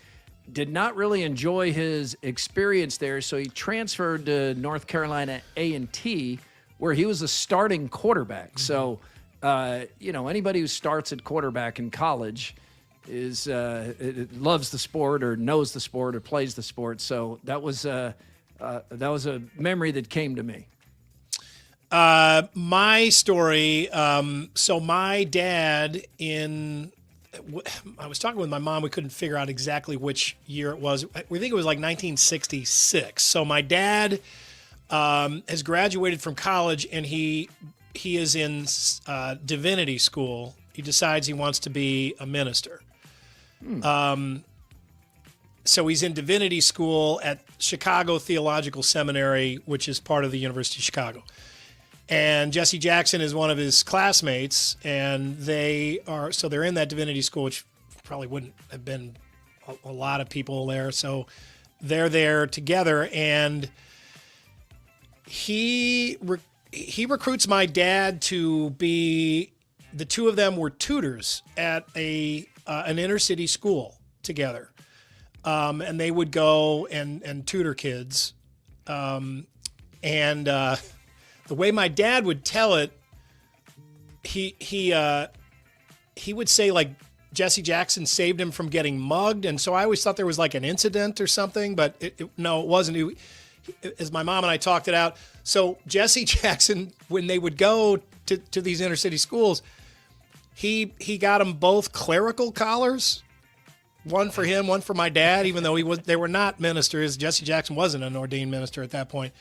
did not really enjoy his experience there, so he transferred to North Carolina A&T, where he was a starting quarterback. So, anybody who starts at quarterback in college loves the sport or knows the sport or plays the sport. So that was a memory that came to me. My story. So my dad I was talking with my mom. We couldn't figure out exactly which year it was. We think it was like 1966. So my dad has graduated from college, and he is in divinity school. He decides he wants to be a minister. so he's in divinity school at Chicago Theological Seminary, which is part of the University of Chicago. And Jesse Jackson is one of his classmates, and they're in that divinity school, which probably wouldn't have been a lot of people there. So they're there together, and he recruits my dad to be. The two of them were tutors at an inner city school together, and they would go and tutor kids. The way my dad would tell it, he would say, like, Jesse Jackson saved him from getting mugged, and so I always thought there was like an incident or something, but no, it wasn't. As my mom and I talked it out, so Jesse Jackson, when they would go to these inner city schools, he got them both clerical collars, one for him, one for my dad, even though they were not ministers. Jesse Jackson wasn't an ordained minister at that point.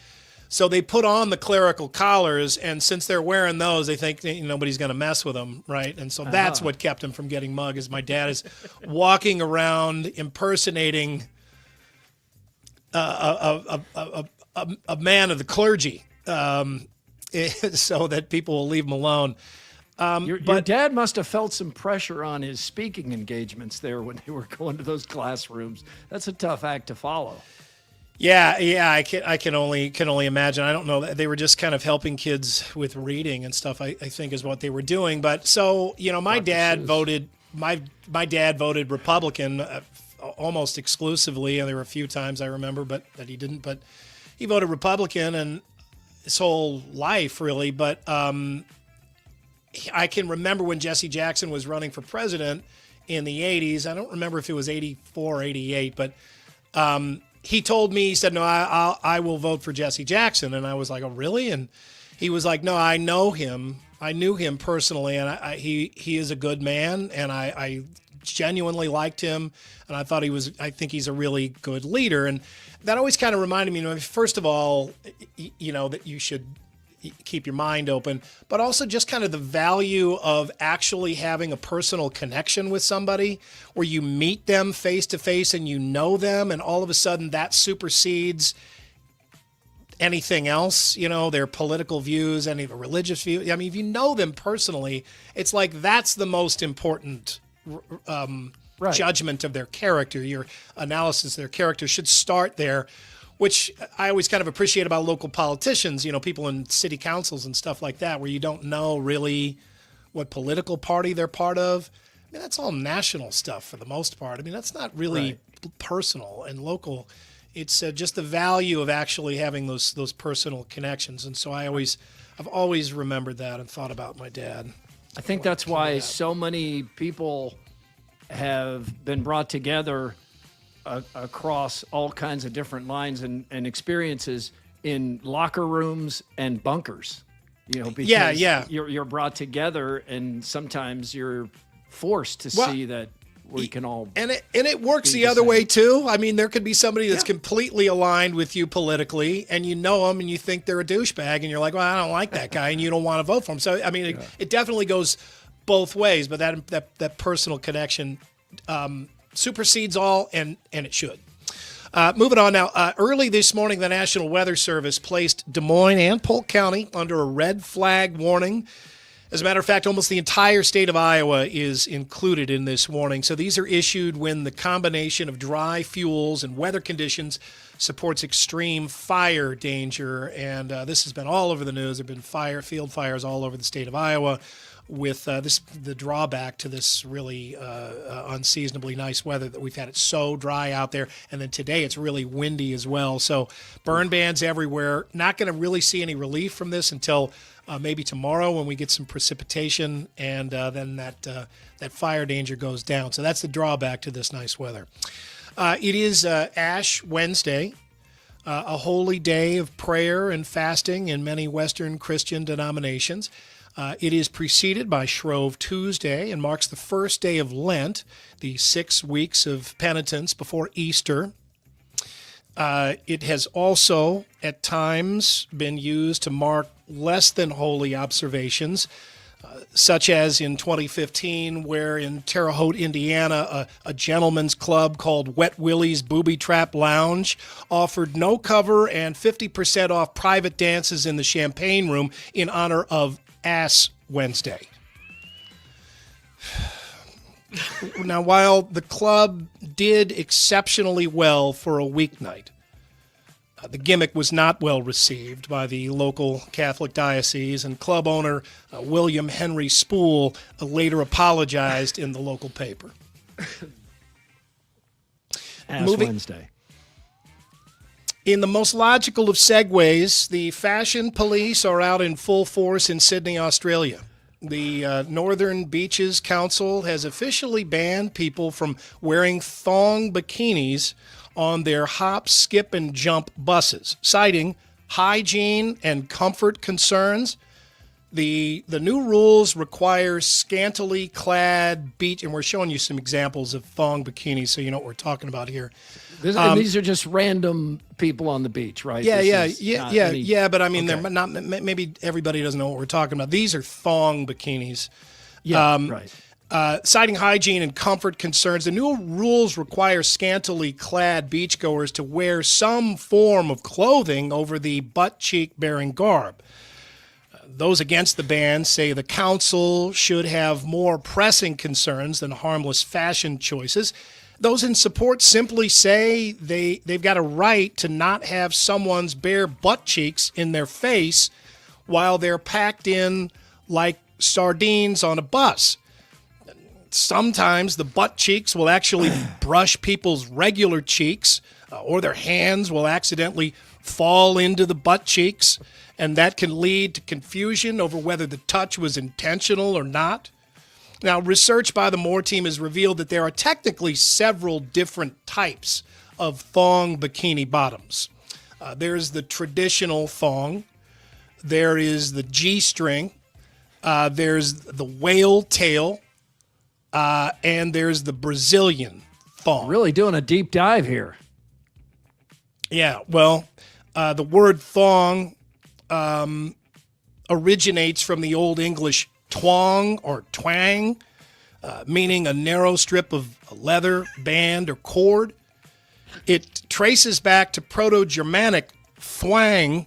So they put on the clerical collars, and since they're wearing those, they think nobody's going to mess with them, right? And so that's what kept him from getting mugged, is my dad is walking around impersonating a man of the clergy, so that people will leave him alone. Your dad must have felt some pressure on his speaking engagements there when they were going to those classrooms. That's a tough act to follow. Yeah, I can only imagine. I don't know. They were just kind of helping kids with reading and stuff, I think is what they were doing. But so, my dad voted Republican almost exclusively, and there were a few times I remember that he didn't, but he voted Republican and his whole life really. But I can remember when Jesse Jackson was running for president in the 80s. I don't remember if it was 84 or 88, but he told me, he said, no, I will vote for Jesse Jackson. And I was like, oh, really? And he was like, no, I know him. I knew him personally, and he is a good man, and I genuinely liked him, and I think he's a really good leader. And that always kind of reminded me, first of all, that you should keep your mind open, but also just kind of the value of actually having a personal connection with somebody where you meet them face to face and you know them, and all of a sudden that supersedes anything else, their political views, any religious views. I mean, if you know them personally, it's like that's the most important judgment of their character. Your analysis of their character should start there, which I always kind of appreciate about local politicians, people in city councils and stuff like that, where you don't know really what political party they're part of. I mean, that's all national stuff for the most part. I mean, that's not really personal and local. It's just the value of actually having those personal connections. And so I've always remembered that and thought about my dad. I think that's why so many people have been brought together across all kinds of different lines and experiences in locker rooms and bunkers, because you're brought together, and sometimes you're forced to see that we can all. And it works the other way too. I mean, there could be somebody that's completely aligned with you politically, and you know them, and you think they're a douchebag, and you're like, well, I don't like that guy, and you don't want to vote for him. So I mean, it definitely goes both ways, but that personal connection supersedes all, and it should. Moving on now. Early this morning, the National Weather Service placed Des Moines and Polk County under a red flag warning. As a matter of fact, almost the entire state of Iowa is included in this warning. So these are issued when the combination of dry fuels and weather conditions supports extreme fire danger. And this has been all over the news. There have been field fires all over the state of Iowa, with the drawback to this really unseasonably nice weather that we've had. It's so dry out there, and then today it's really windy as well. So burn bans everywhere. Not going to really see any relief from this until maybe tomorrow when we get some precipitation, and then that fire danger goes down. So that's the drawback to this nice weather. It is Ash Wednesday, a holy day of prayer and fasting in many Western Christian denominations. It is preceded by Shrove Tuesday and marks the first day of Lent, the 6 weeks of penitence before Easter. It has also, at times, been used to mark less than holy observations, such as in 2015, where in Terre Haute, Indiana, a gentleman's club called Wet Willie's Booby Trap Lounge offered no cover and 50% off private dances in the Champagne Room in honor of Ass Wednesday. Now, while the club did exceptionally well for a weeknight, the gimmick was not well received by the local Catholic diocese, and club owner William Henry Spool later apologized in the local paper. Wednesday. In the most logical of segues, the fashion police are out in full force in Sydney, Australia. The Northern Beaches Council has officially banned people from wearing thong bikinis on their hop, skip, and jump buses, citing hygiene and comfort concerns. The new rules require scantily clad beach, and we're showing you some examples of thong bikinis so you know what we're talking about here. These are just random people on the beach, right? Yeah. But I mean, they're not. Maybe everybody doesn't know what we're talking about. These are thong bikinis. Yeah, right. Citing hygiene and comfort concerns, the new rules require scantily clad beachgoers to wear some form of clothing over the butt cheek bearing garb. Those against the ban say the council should have more pressing concerns than harmless fashion choices. Those in support simply say they've got a right to not have someone's bare butt cheeks in their face while they're packed in like sardines on a bus. Sometimes the butt cheeks will actually brush people's regular cheeks, or their hands will accidentally fall into the butt cheeks, and that can lead to confusion over whether the touch was intentional or not. Now, research by the Moore team has revealed that there are technically several different types of thong bikini bottoms. There's the traditional thong. There is the G-string. There's the whale tail. And there's the Brazilian thong. Really doing a deep dive here. Yeah, well, the word thong originates from the Old English twang or twang, meaning a narrow strip of leather, band, or cord. It traces back to Proto-Germanic thwang,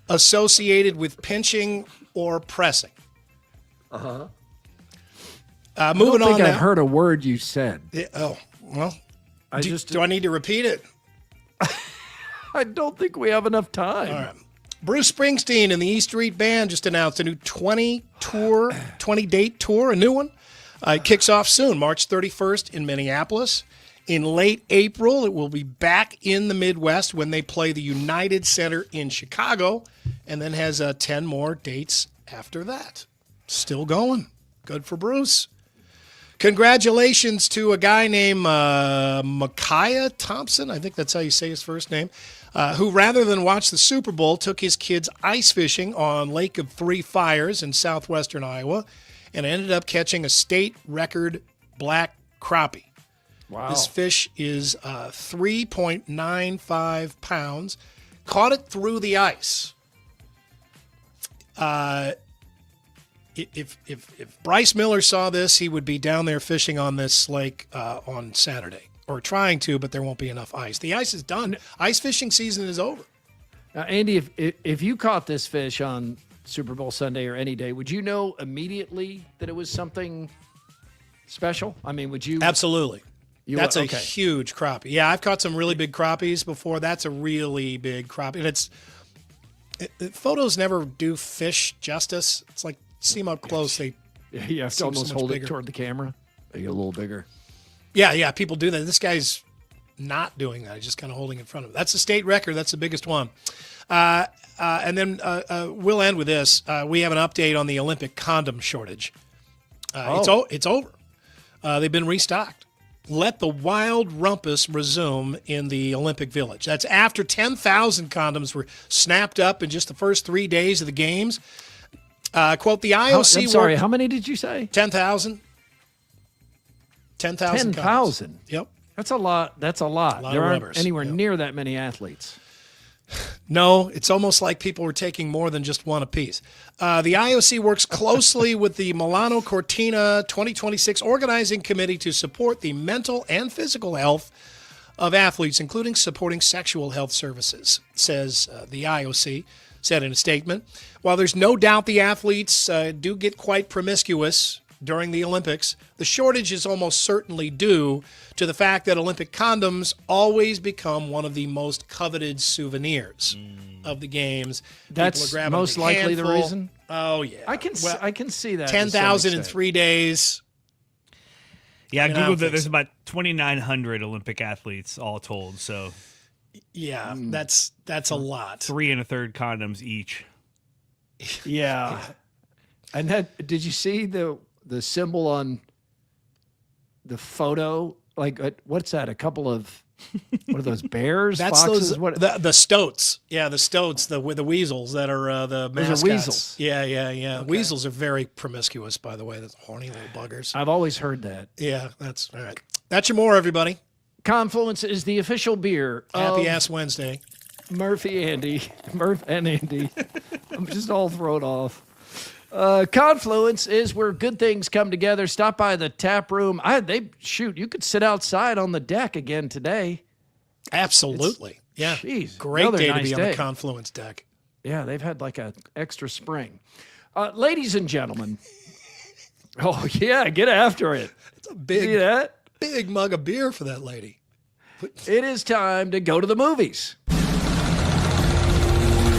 associated with pinching or pressing. Uh-huh. Moving on now. I've heard a word you said. Do I need to repeat it? I don't think we have enough time. All right. Bruce Springsteen and the E Street Band just announced a new 20-date tour, a new one. It kicks off soon, March 31st in Minneapolis. In late April, it will be back in the Midwest when they play the United Center in Chicago, and then has 10 more dates after that. Still going. Good for Bruce. Congratulations to a guy named Micaiah Thompson, I think that's how you say his first name, who rather than watch the Super Bowl took his kids ice fishing on Lake of Three Fires in southwestern Iowa and ended up catching a state record black crappie. Wow. This fish is 3.95 pounds. Caught it through the ice. If Bryce Miller saw this, he would be down there fishing on this lake on Saturday, or trying to, but there won't be enough ice. The ice is done. Ice fishing season is over. Andy, if you caught this fish on Super Bowl Sunday or any day, would you know immediately that it was something special? I mean, would you? Absolutely. That's okay. A huge crappie. Yeah, I've caught some really big crappies before. That's a really big crappie. And photos never do fish justice. It's like, see them up close. You have to almost hold it toward the camera. They get a little bigger. Yeah, people do that. This guy's not doing that. He's just kind of holding in front of it. That's a state record. That's the biggest one. And then we'll end with this. We have an update on the Olympic condom shortage. It's over. They've been restocked. Let the wild rumpus resume in the Olympic Village. That's after 10,000 condoms were snapped up in just the first 3 days of the games. Quote, the IOC... I'm sorry, how many did you say? 10,000. 10,000. 10,000? Yep. That's a lot. There aren't rubbers. anywhere near that many athletes. No, it's almost like people were taking more than just one apiece. The IOC works closely with the Milano Cortina 2026 organizing committee to support the mental and physical health of athletes, including supporting sexual health services, says the IOC, said in a statement. While there's no doubt the athletes do get quite promiscuous during the Olympics, the shortage is almost certainly due to the fact that Olympic condoms always become one of the most coveted souvenirs of the games. That's most likely the reason? Oh, yeah. I can see that. 10,000 in 3 days. Yeah, I Googled that there's about 2,900 Olympic athletes all told. So, yeah, that's a lot. 3 1/3 condoms each. Yeah. And that, did you see the symbol on the photo? Like, what's that? A couple of, what are those, bears? That's foxes? the stoats. Yeah, the stoats, the weasels that are the mascots. Those are weasels. Yeah. Okay. Weasels are very promiscuous, by the way. Those horny little buggers. I've always heard that. Yeah, that's all right. That's your more, everybody. Confluence is the official beer. Happy Ass Wednesday. Murph and Andy. I'm just all thrown off. Confluence is where good things come together. Stop by the tap room. You could sit outside on the deck again today. Absolutely. Jeez, great day to be on the Confluence deck. Yeah, they've had like an extra spring. Ladies and gentlemen. Oh, yeah, get after it. It's a big mug of beer for that lady. It is time to go to the movies.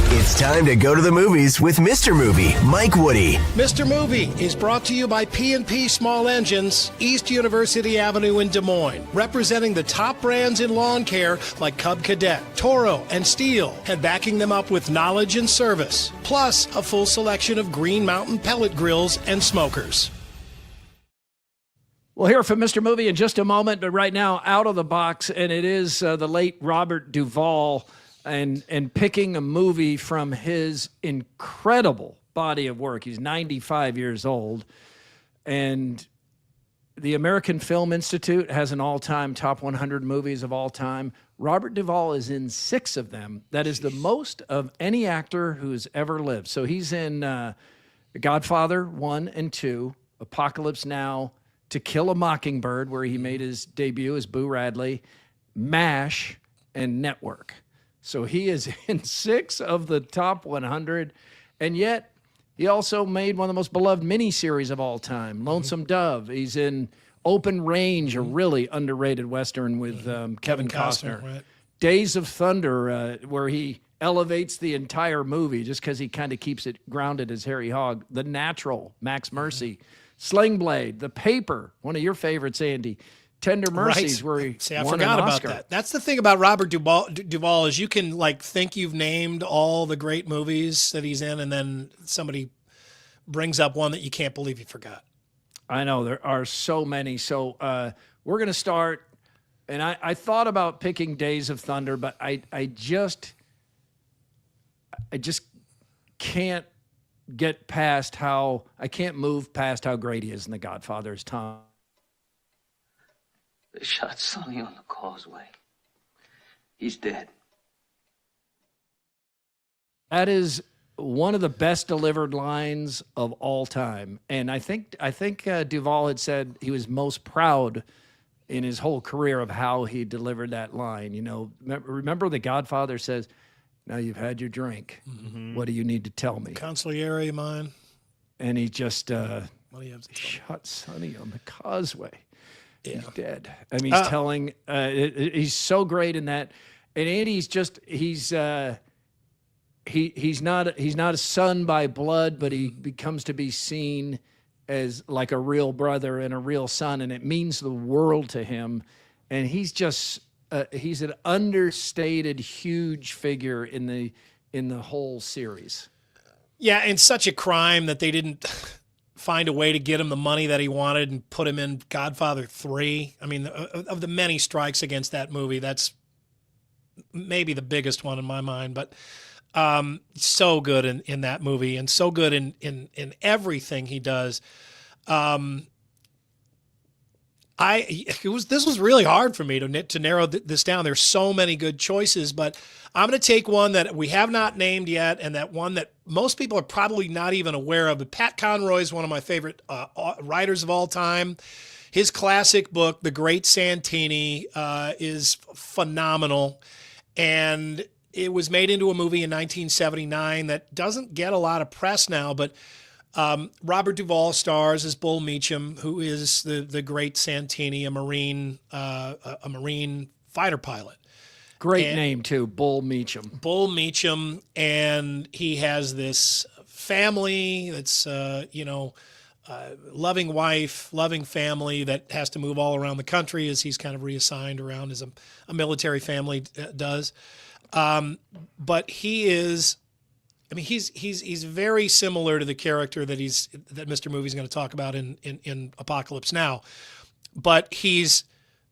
It's time to go to the movies with Mr. Movie, Mike Woody. Mr. Movie is brought to you by P&P Small Engines, East University Avenue in Des Moines, representing the top brands in lawn care like Cub Cadet, Toro, and Steel, and backing them up with knowledge and service, plus a full selection of Green Mountain pellet grills and smokers. We'll hear from Mr. Movie in just a moment, but right now, out of the box, and it is the late Robert Duvall, and picking a movie from his incredible body of work. He's 95 years old, and the American Film Institute has an all-time top 100 movies of all time. Robert Duvall is in 6 of them. That is the most of any actor who's ever lived. So he's in Godfather 1 and 2, Apocalypse Now, To Kill a Mockingbird, where he made his debut as Boo Radley, MASH, and Network. So he is in 6 of the top 100, and yet he also made one of the most beloved miniseries of all time, Lonesome Dove. He's in Open Range, a really underrated Western with Kevin Costner. Right. Days of Thunder, where he elevates the entire movie just because he kind of keeps it grounded as Harry Hogg. The Natural, Max Mercy. Sling Blade, The Paper, one of your favorites, Andy. Tender Mercies, where he See, I won forgot an about Oscar. that. That's the thing about Robert Duvall is you can think you've named all the great movies that he's in, and then somebody brings up one that you can't believe you forgot. I know there are so many. So we're going to start, and I thought about picking Days of Thunder, but I just can't get past how I can't move past how great he is in The Godfather as Tom. They shot Sonny on the causeway. He's dead. That is one of the best delivered lines of all time. And I think Duvall had said he was most proud in his whole career of how he delivered that line. You know, remember The Godfather says, "Now you've had your drink. Mm-hmm. What do you need to tell me?" Consigliere mine. And he just what do you have to tell shot Sonny on the causeway. Yeah. He's dead. I mean, he's telling. He's so great in that. And Andy's just he's not a son by blood, but he becomes to be seen as like a real brother and a real son, and it means the world to him. And he's just he's an understated huge figure in the whole series. Yeah, and such a crime that they didn't find a way to get him the money that he wanted and put him in Godfather 3. I mean, of the many strikes against that movie, that's maybe the biggest one in my mind. But so good in that movie, and so good in everything he does. This was really hard for me to narrow this down. There's so many good choices, but I'm going to take one that we have not named yet, and that one that most people are probably not even aware of. But Pat Conroy is one of my favorite writers of all time. His classic book, The Great Santini, is phenomenal, and it was made into a movie in 1979 that doesn't get a lot of press now, but Robert Duvall stars as Bull Meacham, who is the great Santini, a Marine fighter pilot. Great name too, Bull Meacham. Bull Meacham, and he has this family that's loving wife, loving family that has to move all around the country as he's kind of reassigned around as a military family does. But he is. I mean, he's very similar to the character that Mr. Movie's going to talk about in Apocalypse Now, but he's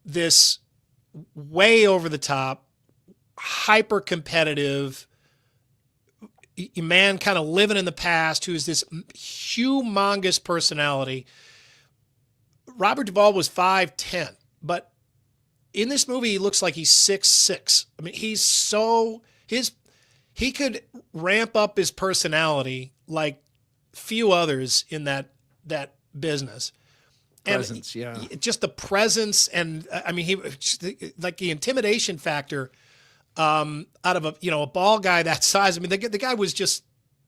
this way over the top, hyper competitive man, kind of living in the past, who's this humongous personality. Robert Duvall was 5'10", but in this movie he looks like he's 6'6". I mean, he could ramp up his personality like few others in that business. Presence, yeah. Just the presence, and I mean, like the intimidation factor out of a ball guy that size. I mean, the guy was just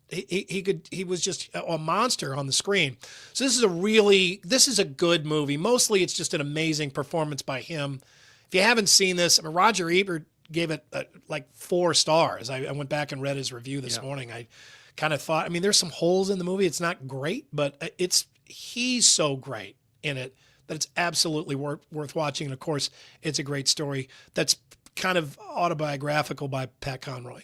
he was just a monster on the screen. So this is a good movie. Mostly, it's just an amazing performance by him. If you haven't seen this, I mean, Roger Ebert gave it like 4 stars. I went back and read his review this morning. I kind of thought, I mean, there's some holes in the movie. It's not great, but he's so great in it that it's absolutely worth watching. And of course, it's a great story that's kind of autobiographical by Pat Conroy.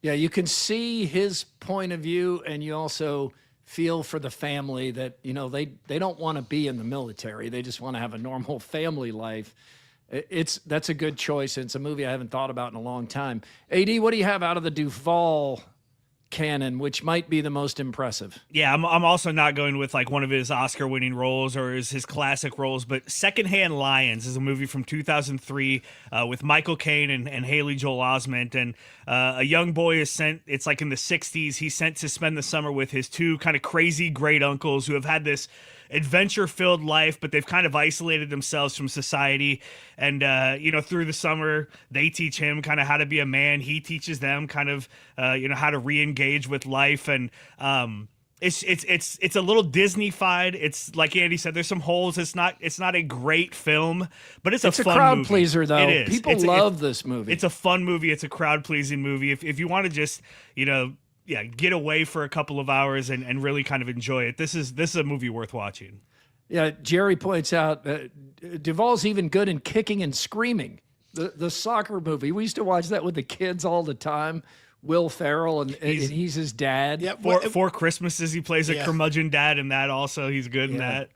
Yeah, you can see his point of view, and you also feel for the family that, they don't want to be in the military. They just want to have a normal family life. That's a good choice. And it's a movie I haven't thought about in a long time. AD, what do you have out of the Duvall canon, which might be the most impressive? Yeah, I'm also not going with like one of his Oscar-winning roles or his classic roles, but Secondhand Lions is a movie from 2003 with Michael Caine and Haley Joel Osment, and a young boy is sent. It's like in the 60s. He's sent to spend the summer with his 2 kind of crazy great uncles who have had this adventure-filled life, but they've kind of isolated themselves from society. And through the summer, they teach him kind of how to be a man. He teaches them kind of how to re-engage with life. And it's a little Disney-fied. It's like Andy said, there's some holes. It's not a great film, but it's a fun crowd movie. Pleaser though. It is. People love this movie. It's a fun movie. It's a crowd-pleasing movie. If you want to just get away for a couple of hours and really kind of enjoy it, this is a movie worth watching. Yeah, Jerry points out Duvall's even good in Kicking and Screaming, the soccer movie. We used to watch that with the kids all the time. Will Ferrell, and he's his dad. Yeah, Four Christmases, he plays a curmudgeon dad in that also. He's good in that.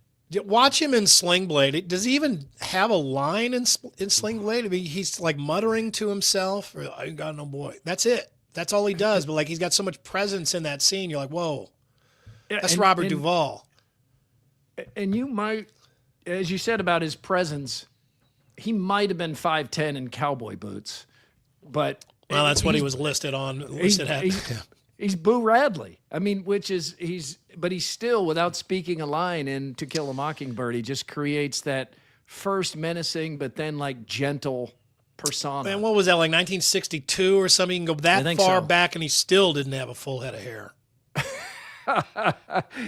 Watch him in Sling Blade. Does he even have a line in Sling Blade? I mean, he's like muttering to himself, I ain't got no boy. That's it. That's all he does. But like, he's got so much presence in that scene. You're like, whoa, that's Robert Duvall. And you might, as you said about his presence, he might have been 5'10" in cowboy boots, but that's what he was listed at. He's Boo Radley. I mean, he's still, without speaking a line in To Kill a Mockingbird, he just creates that first menacing, but then like gentle persona. Man, what was that, like 1962 or something? You can go that far back and he still didn't have a full head of hair.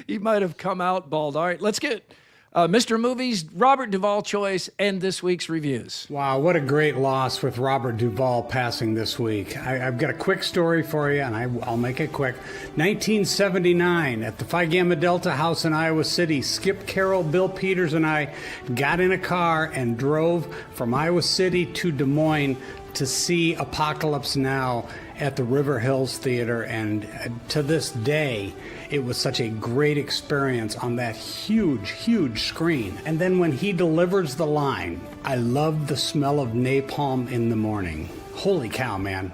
He might have come out bald. All right, let's get Mr. Movies, Robert Duvall choice, and this week's reviews. Wow, what a great loss with Robert Duvall passing this week. I've got a quick story for you, and I'll make it quick. 1979, at the Phi Gamma Delta House in Iowa City, Skip Carroll, Bill Peters, and I got in a car and drove from Iowa City to Des Moines to see Apocalypse Now at the River Hills Theater, and to this day, it was such a great experience on that huge, huge screen. And then when he delivers the line, I love the smell of napalm in the morning. Holy cow, man.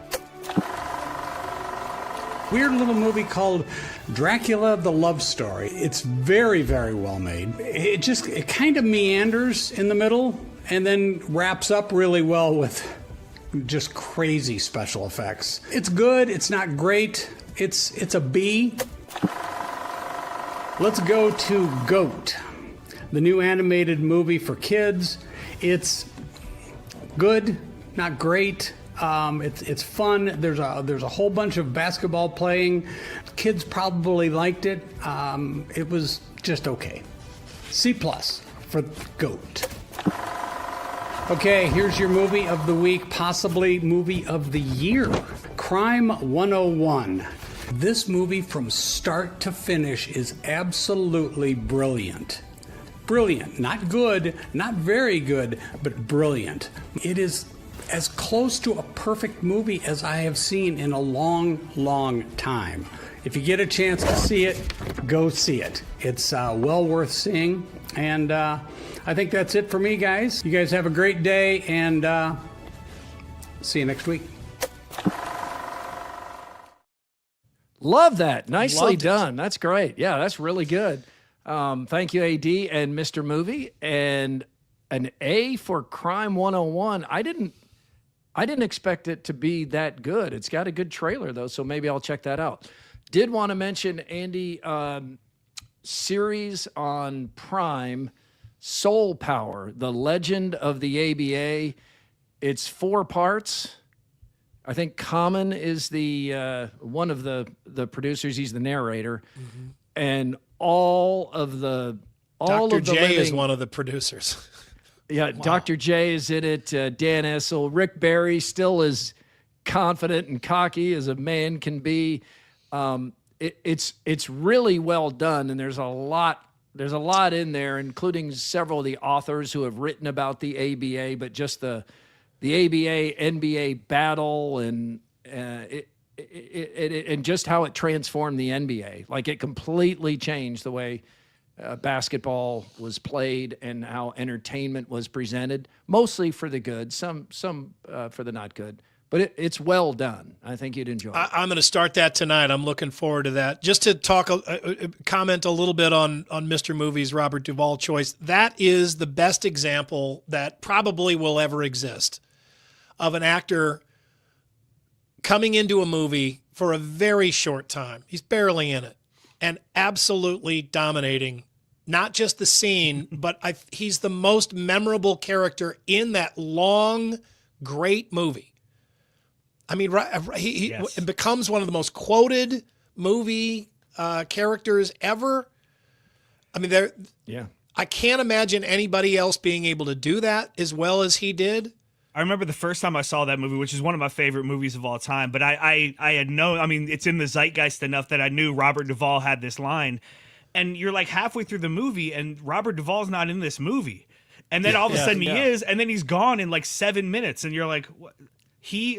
weird little movie called Dracula the Love Story. It's very, very well made. It kind of meanders in the middle and then wraps up really well with just crazy special effects. It's good. It's not great. It's a B. Let's go to GOAT, the new animated movie for kids. It's good, not great. It's fun. There's a whole bunch of basketball playing. Kids probably liked it. It was just okay. C+ for GOAT. Okay, here's your movie of the week, possibly movie of the year. Crime 101. This movie from start to finish is absolutely brilliant. Brilliant. Not good, not very good, but brilliant. It is as close to a perfect movie as I have seen in a long, long time. If you get a chance to see it, go see it. It's well worth seeing. And I think that's it for me, guys. You guys have a great day, and see you next week. Love that. Nicely Loved it. done. That's great. Yeah, that's really good. Thank you, AD and Mr. Movie. And an A for Crime 101. I didn't expect it to be that good. It's got a good trailer, though, so maybe I'll check that out. Did want to mention, Andy, series on Prime, Soul Power, The Legend of the ABA. It's 4 parts. I think Common is the one of the producers. He's the narrator, and Dr. J is one of the producers. Yeah, wow. Dr. J is in it. Dan Essel, Rick Barry still as confident and cocky as a man can be. It's really well done, and there's a lot in there, including several of the authors who have written about the ABA, but just the ABA NBA battle and just how it transformed the NBA. Like, it completely changed the way basketball was played and how entertainment was presented, mostly for the good, some for the not good. But it's well done. I think you'd enjoy it. I'm going to start that tonight. I'm looking forward to that. Just to comment a little bit on Mr. Movie's Robert Duvall choice, that is the best example that probably will ever exist of an actor coming into a movie for a very short time. He's barely in it, and absolutely dominating not just the scene, but he's the most memorable character in that long, great movie. I mean, he becomes one of the most quoted movie characters ever. I mean, I can't imagine anybody else being able to do that as well as he did. I remember the first time I saw that movie, which is one of my favorite movies of all time, but I had it's in the zeitgeist enough that I knew Robert Duvall had this line, and you're like halfway through the movie and Robert Duvall's not in this movie. And then all of a sudden he is, and then he's gone in like 7 minutes, and you're like, what?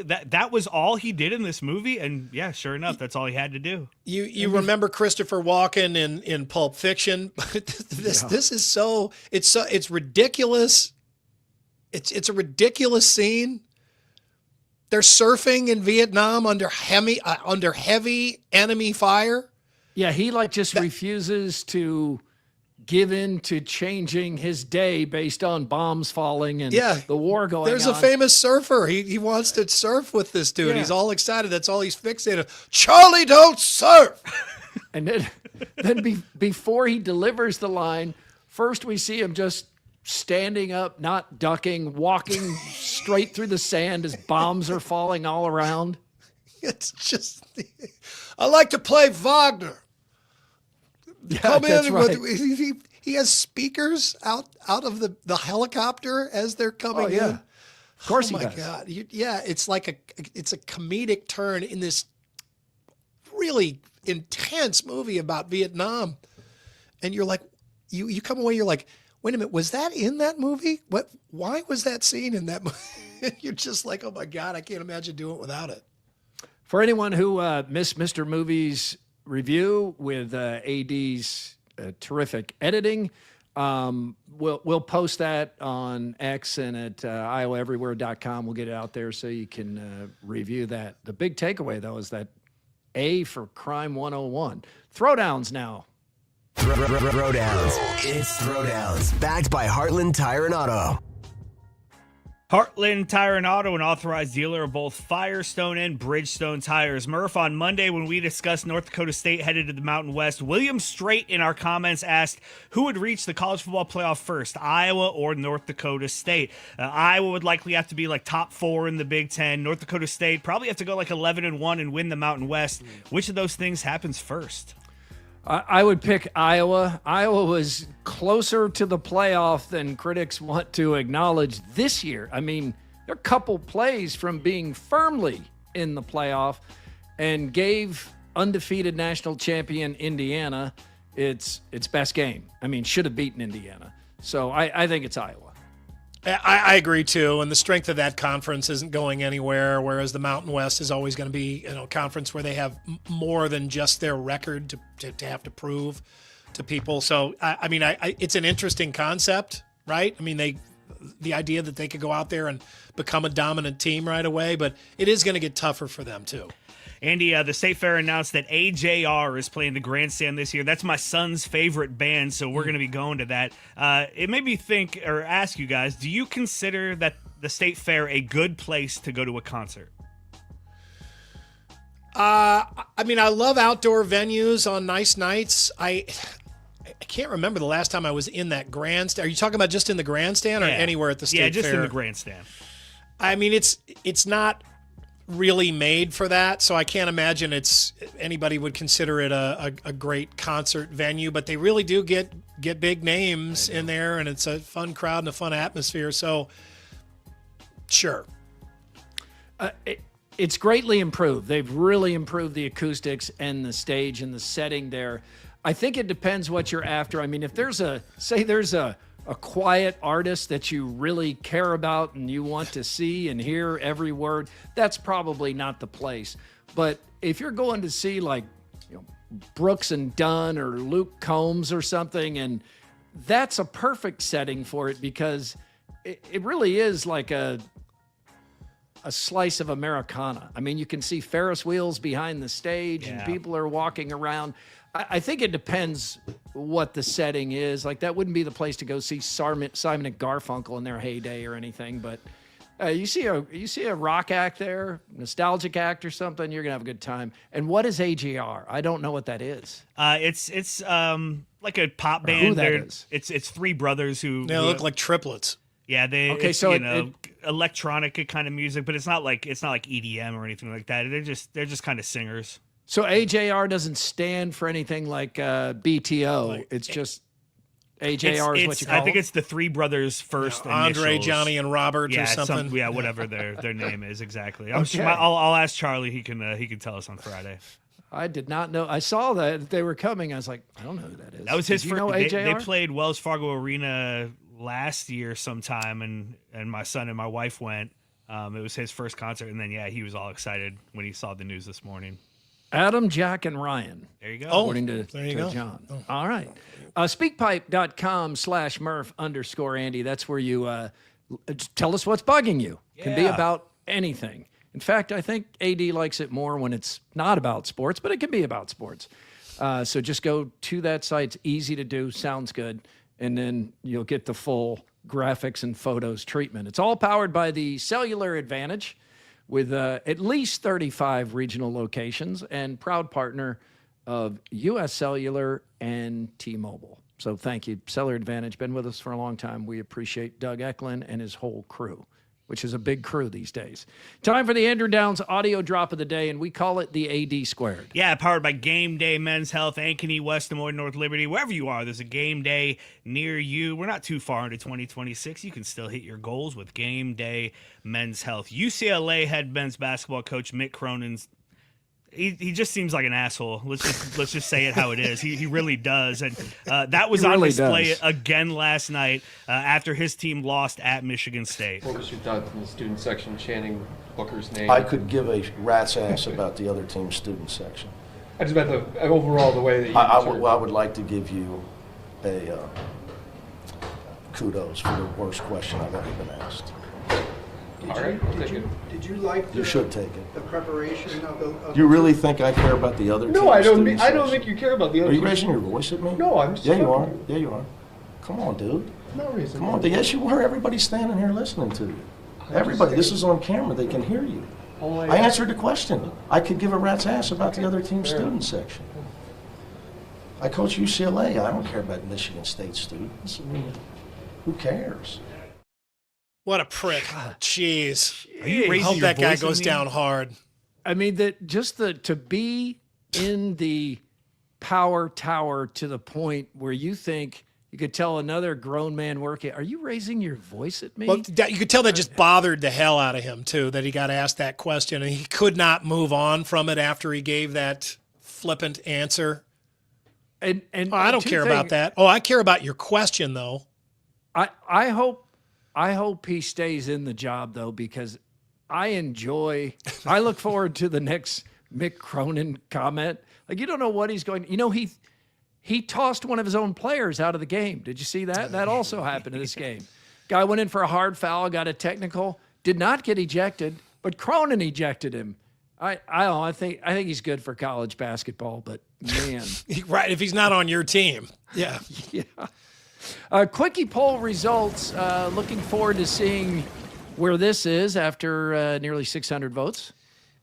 That was all he did in this movie, and yeah, sure enough, that's all he had to do. You remember Christopher Walken in Pulp Fiction? This is it's ridiculous. It's a ridiculous scene. They're surfing in Vietnam under heavy enemy fire. Yeah, he refuses to give in to changing his day based on bombs falling and the war going on. There's a famous surfer. He wants to surf with this dude. Yeah. He's all excited. That's all he's fixated. Charlie, don't surf. And then before he delivers the line, first we see him just standing up, not ducking, walking straight through the sand as bombs are falling all around. It's just, I like to play Wagner. Yeah, come in right. He has speakers out of the helicopter as they're coming in. Of course he does. Oh my God. It's like it's a comedic turn in this really intense movie about Vietnam. And you're like, you come away, you're like, wait a minute, was that in that movie? Why was that scene in that movie? You're just like, oh my God, I can't imagine doing it without it. For anyone who missed Mr. Movie's review with AD's terrific editing, we'll post that on X and at iowaeverywhere.com. We'll get it out there so you can review that. The big takeaway, though, is that A for Crime 101. Throwdowns now. Throwdowns. It's Throwdowns. Backed by Heartland Tire and Auto. Heartland Tire and Auto, an authorized dealer of both Firestone and Bridgestone tires. Murph, on Monday when we discussed North Dakota State headed to the Mountain West, William Straight in our comments asked who would reach the college football playoff first, Iowa or North Dakota State. Iowa would likely have to be like top 4 in the Big Ten. North Dakota State probably have to go like 11-1 and win the Mountain West. Which of those things happens first? I would pick Iowa. Iowa was closer to the playoff than critics want to acknowledge this year. I mean, they're a couple plays from being firmly in the playoff and gave undefeated national champion Indiana its best game. I mean, should have beaten Indiana. So I think it's Iowa. I agree too, and the strength of that conference isn't going anywhere. Whereas the Mountain West is always going to be, a conference where they have more than just their record to have to prove to people. So I mean, it's an interesting concept, right? I mean, the idea that they could go out there and become a dominant team right away, but it is going to get tougher for them too. Andy, the State Fair announced that AJR is playing the Grandstand this year. That's my son's favorite band, so we're going to be going to that. It made me think or ask you guys, do you consider that the State Fair a good place to go to a concert? I mean, I love outdoor venues on nice nights. I can't remember the last time I was in that grandstand. Are you talking about just in the grandstand or anywhere at the State Fair? Yeah, just in the grandstand. I mean, it's not really made for that, so I can't imagine anybody would consider it a great concert venue, but they really do get big names in there, and it's a fun crowd and a fun atmosphere, so sure. It's greatly improved. They've really improved the acoustics and the stage and the setting there. I think it depends what you're after. I mean, if there's a quiet artist that you really care about and you want to see and hear every word, that's probably not the place. But if you're going to see like Brooks and Dunn or Luke Combs or something, and that's a perfect setting for it because it really is like a slice of Americana. I mean, you can see Ferris wheels behind the stage and people are walking around. I think it depends what the setting is. Like, that wouldn't be the place to go see Simon and Garfunkel in their heyday or anything. But you see a rock act there, nostalgic act or something, you're gonna have a good time. And what is AJR? I don't know what that is. It's like a pop band. Who that is? It's three brothers who look like triplets. Yeah, Okay, so electronic kind of music, but it's not like EDM or anything like that. They're just kind of singers. So AJR doesn't stand for anything like BTO. It's just AJR is what you call I think it's the three brothers first. Andre, initials. Johnny, and Robert or something. Whatever their name is exactly. Okay. I'll ask Charlie. He can tell us on Friday. I did not know. I saw that they were coming. I was like, I don't know who that is. That was his Did you first. know AJR? They played Wells Fargo Arena last year sometime, and my son and my wife went. It was his first concert, and then he was all excited when he saw the news this morning. Adam, Jack, and Ryan. There you go. According to go. John. Oh. All right. Speakpipe.com/Murph_Andy. That's where you tell us what's bugging you. Can be about anything. In fact, I think AD likes it more when it's not about sports, but it can be about sports. So just go to that site. It's easy to do. Sounds good. And then you'll get the full graphics and photos treatment. It's all powered by the Cellular Advantage, with at least 35 regional locations and proud partner of U.S. Cellular and T-Mobile. So thank you, Cellular Advantage. Been with us for a long time. We appreciate Doug Eklund and his whole crew, which is a big crew these days. Time for the Andrew Downs audio drop of the day, and we call it the AD Squared. Yeah, powered by Game Day Men's Health, Ankeny, West Des Moines, North Liberty. Wherever you are, there's a game day near you. We're not too far into 2026. You can still hit your goals with Game Day Men's Health. UCLA head men's basketball coach Mick Cronin's he just seems like an asshole. Let's just say it how it is. He really does, and that was on display again last night after his team lost at Michigan State. What was your thought in the student section chanting Booker's name? I could give a rat's ass about the other team's student section. I just meant the overall the way that you. I would like to give you a kudos for the worst question I've ever been asked. All right, I'll take it. Did you like You should take it. the preparation of the... Do you really think I care about the other No, team I don't. student I don't section? think you care about the other. Are you team. raising your voice at me? No, I'm just. Yeah, you are. talking. Yeah, you are. Come on, dude. I'm not raising. Come on. Yes, you are. Everybody's standing here listening to you. Everybody. This is on camera. They can hear you. I answered the question. I could give a rat's ass about the other team student section. I coach UCLA. I don't care about Michigan State students. I mean, who cares? What a prick. Jeez. Are you I raising hope your that guy voice at goes me? down hard. I mean, to be in the power tower to the point where you think you could tell another grown man working, are you raising your voice at me? Well, you could tell that just bothered the hell out of him, too, that he got asked that question, and he could not move on from it after he gave that flippant answer. And I don't care about that. Oh, I care about your question, though. I hope he stays in the job, though, because I look forward to the next Mick Cronin comment. Like, you don't know what he's going. You know, he tossed one of his own players out of the game. Did you see that? That also happened in this game. Guy went in for a hard foul, got a technical, did not get ejected, but Cronin ejected him. I don't know. I think he's good for college basketball, but man, Right, if he's not on your team. Yeah. yeah. Quickie poll results. Looking forward to seeing where this is after nearly 600 votes.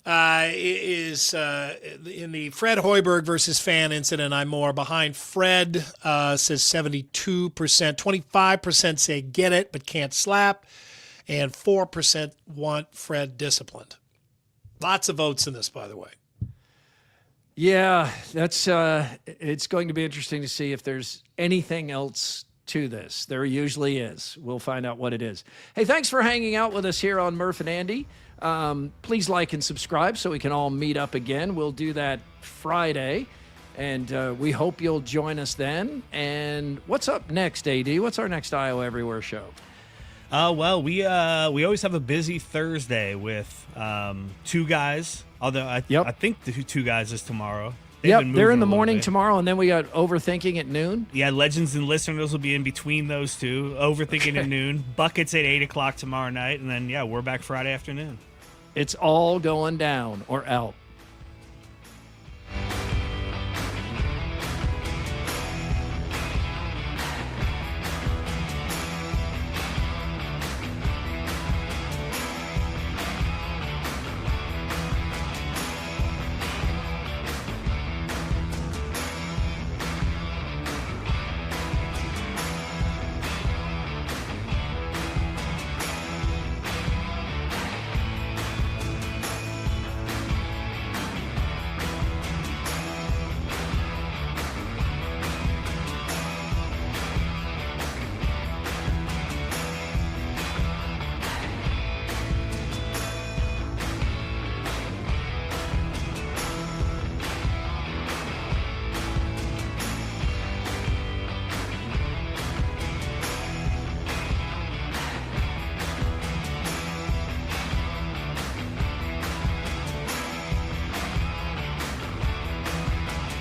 Is in the Fred Hoiberg versus fan incident, I'm more behind. Fred says 72%, 25% say get it but can't slap, and 4% want Fred disciplined. Lots of votes in this, by the way. Yeah, that's it's going to be interesting to see if there's anything else to this. There usually is. We'll find out what it is. Hey, thanks for hanging out with us here on Murph and Andy. Please like and subscribe so we can all meet up again. We'll do that Friday, and we hope you'll join us then. And what's up next, AD? What's our next Iowa Everywhere show? Well, we always have a busy Thursday with two guys. Although I think the two guys is tomorrow. They're in the morning tomorrow, and then we got Overthinking at noon. Yeah, Legends and Listeners will be in between those two. Overthinking at noon. Buckets at 8 o'clock tomorrow night, and then we're back Friday afternoon. It's all going down or out.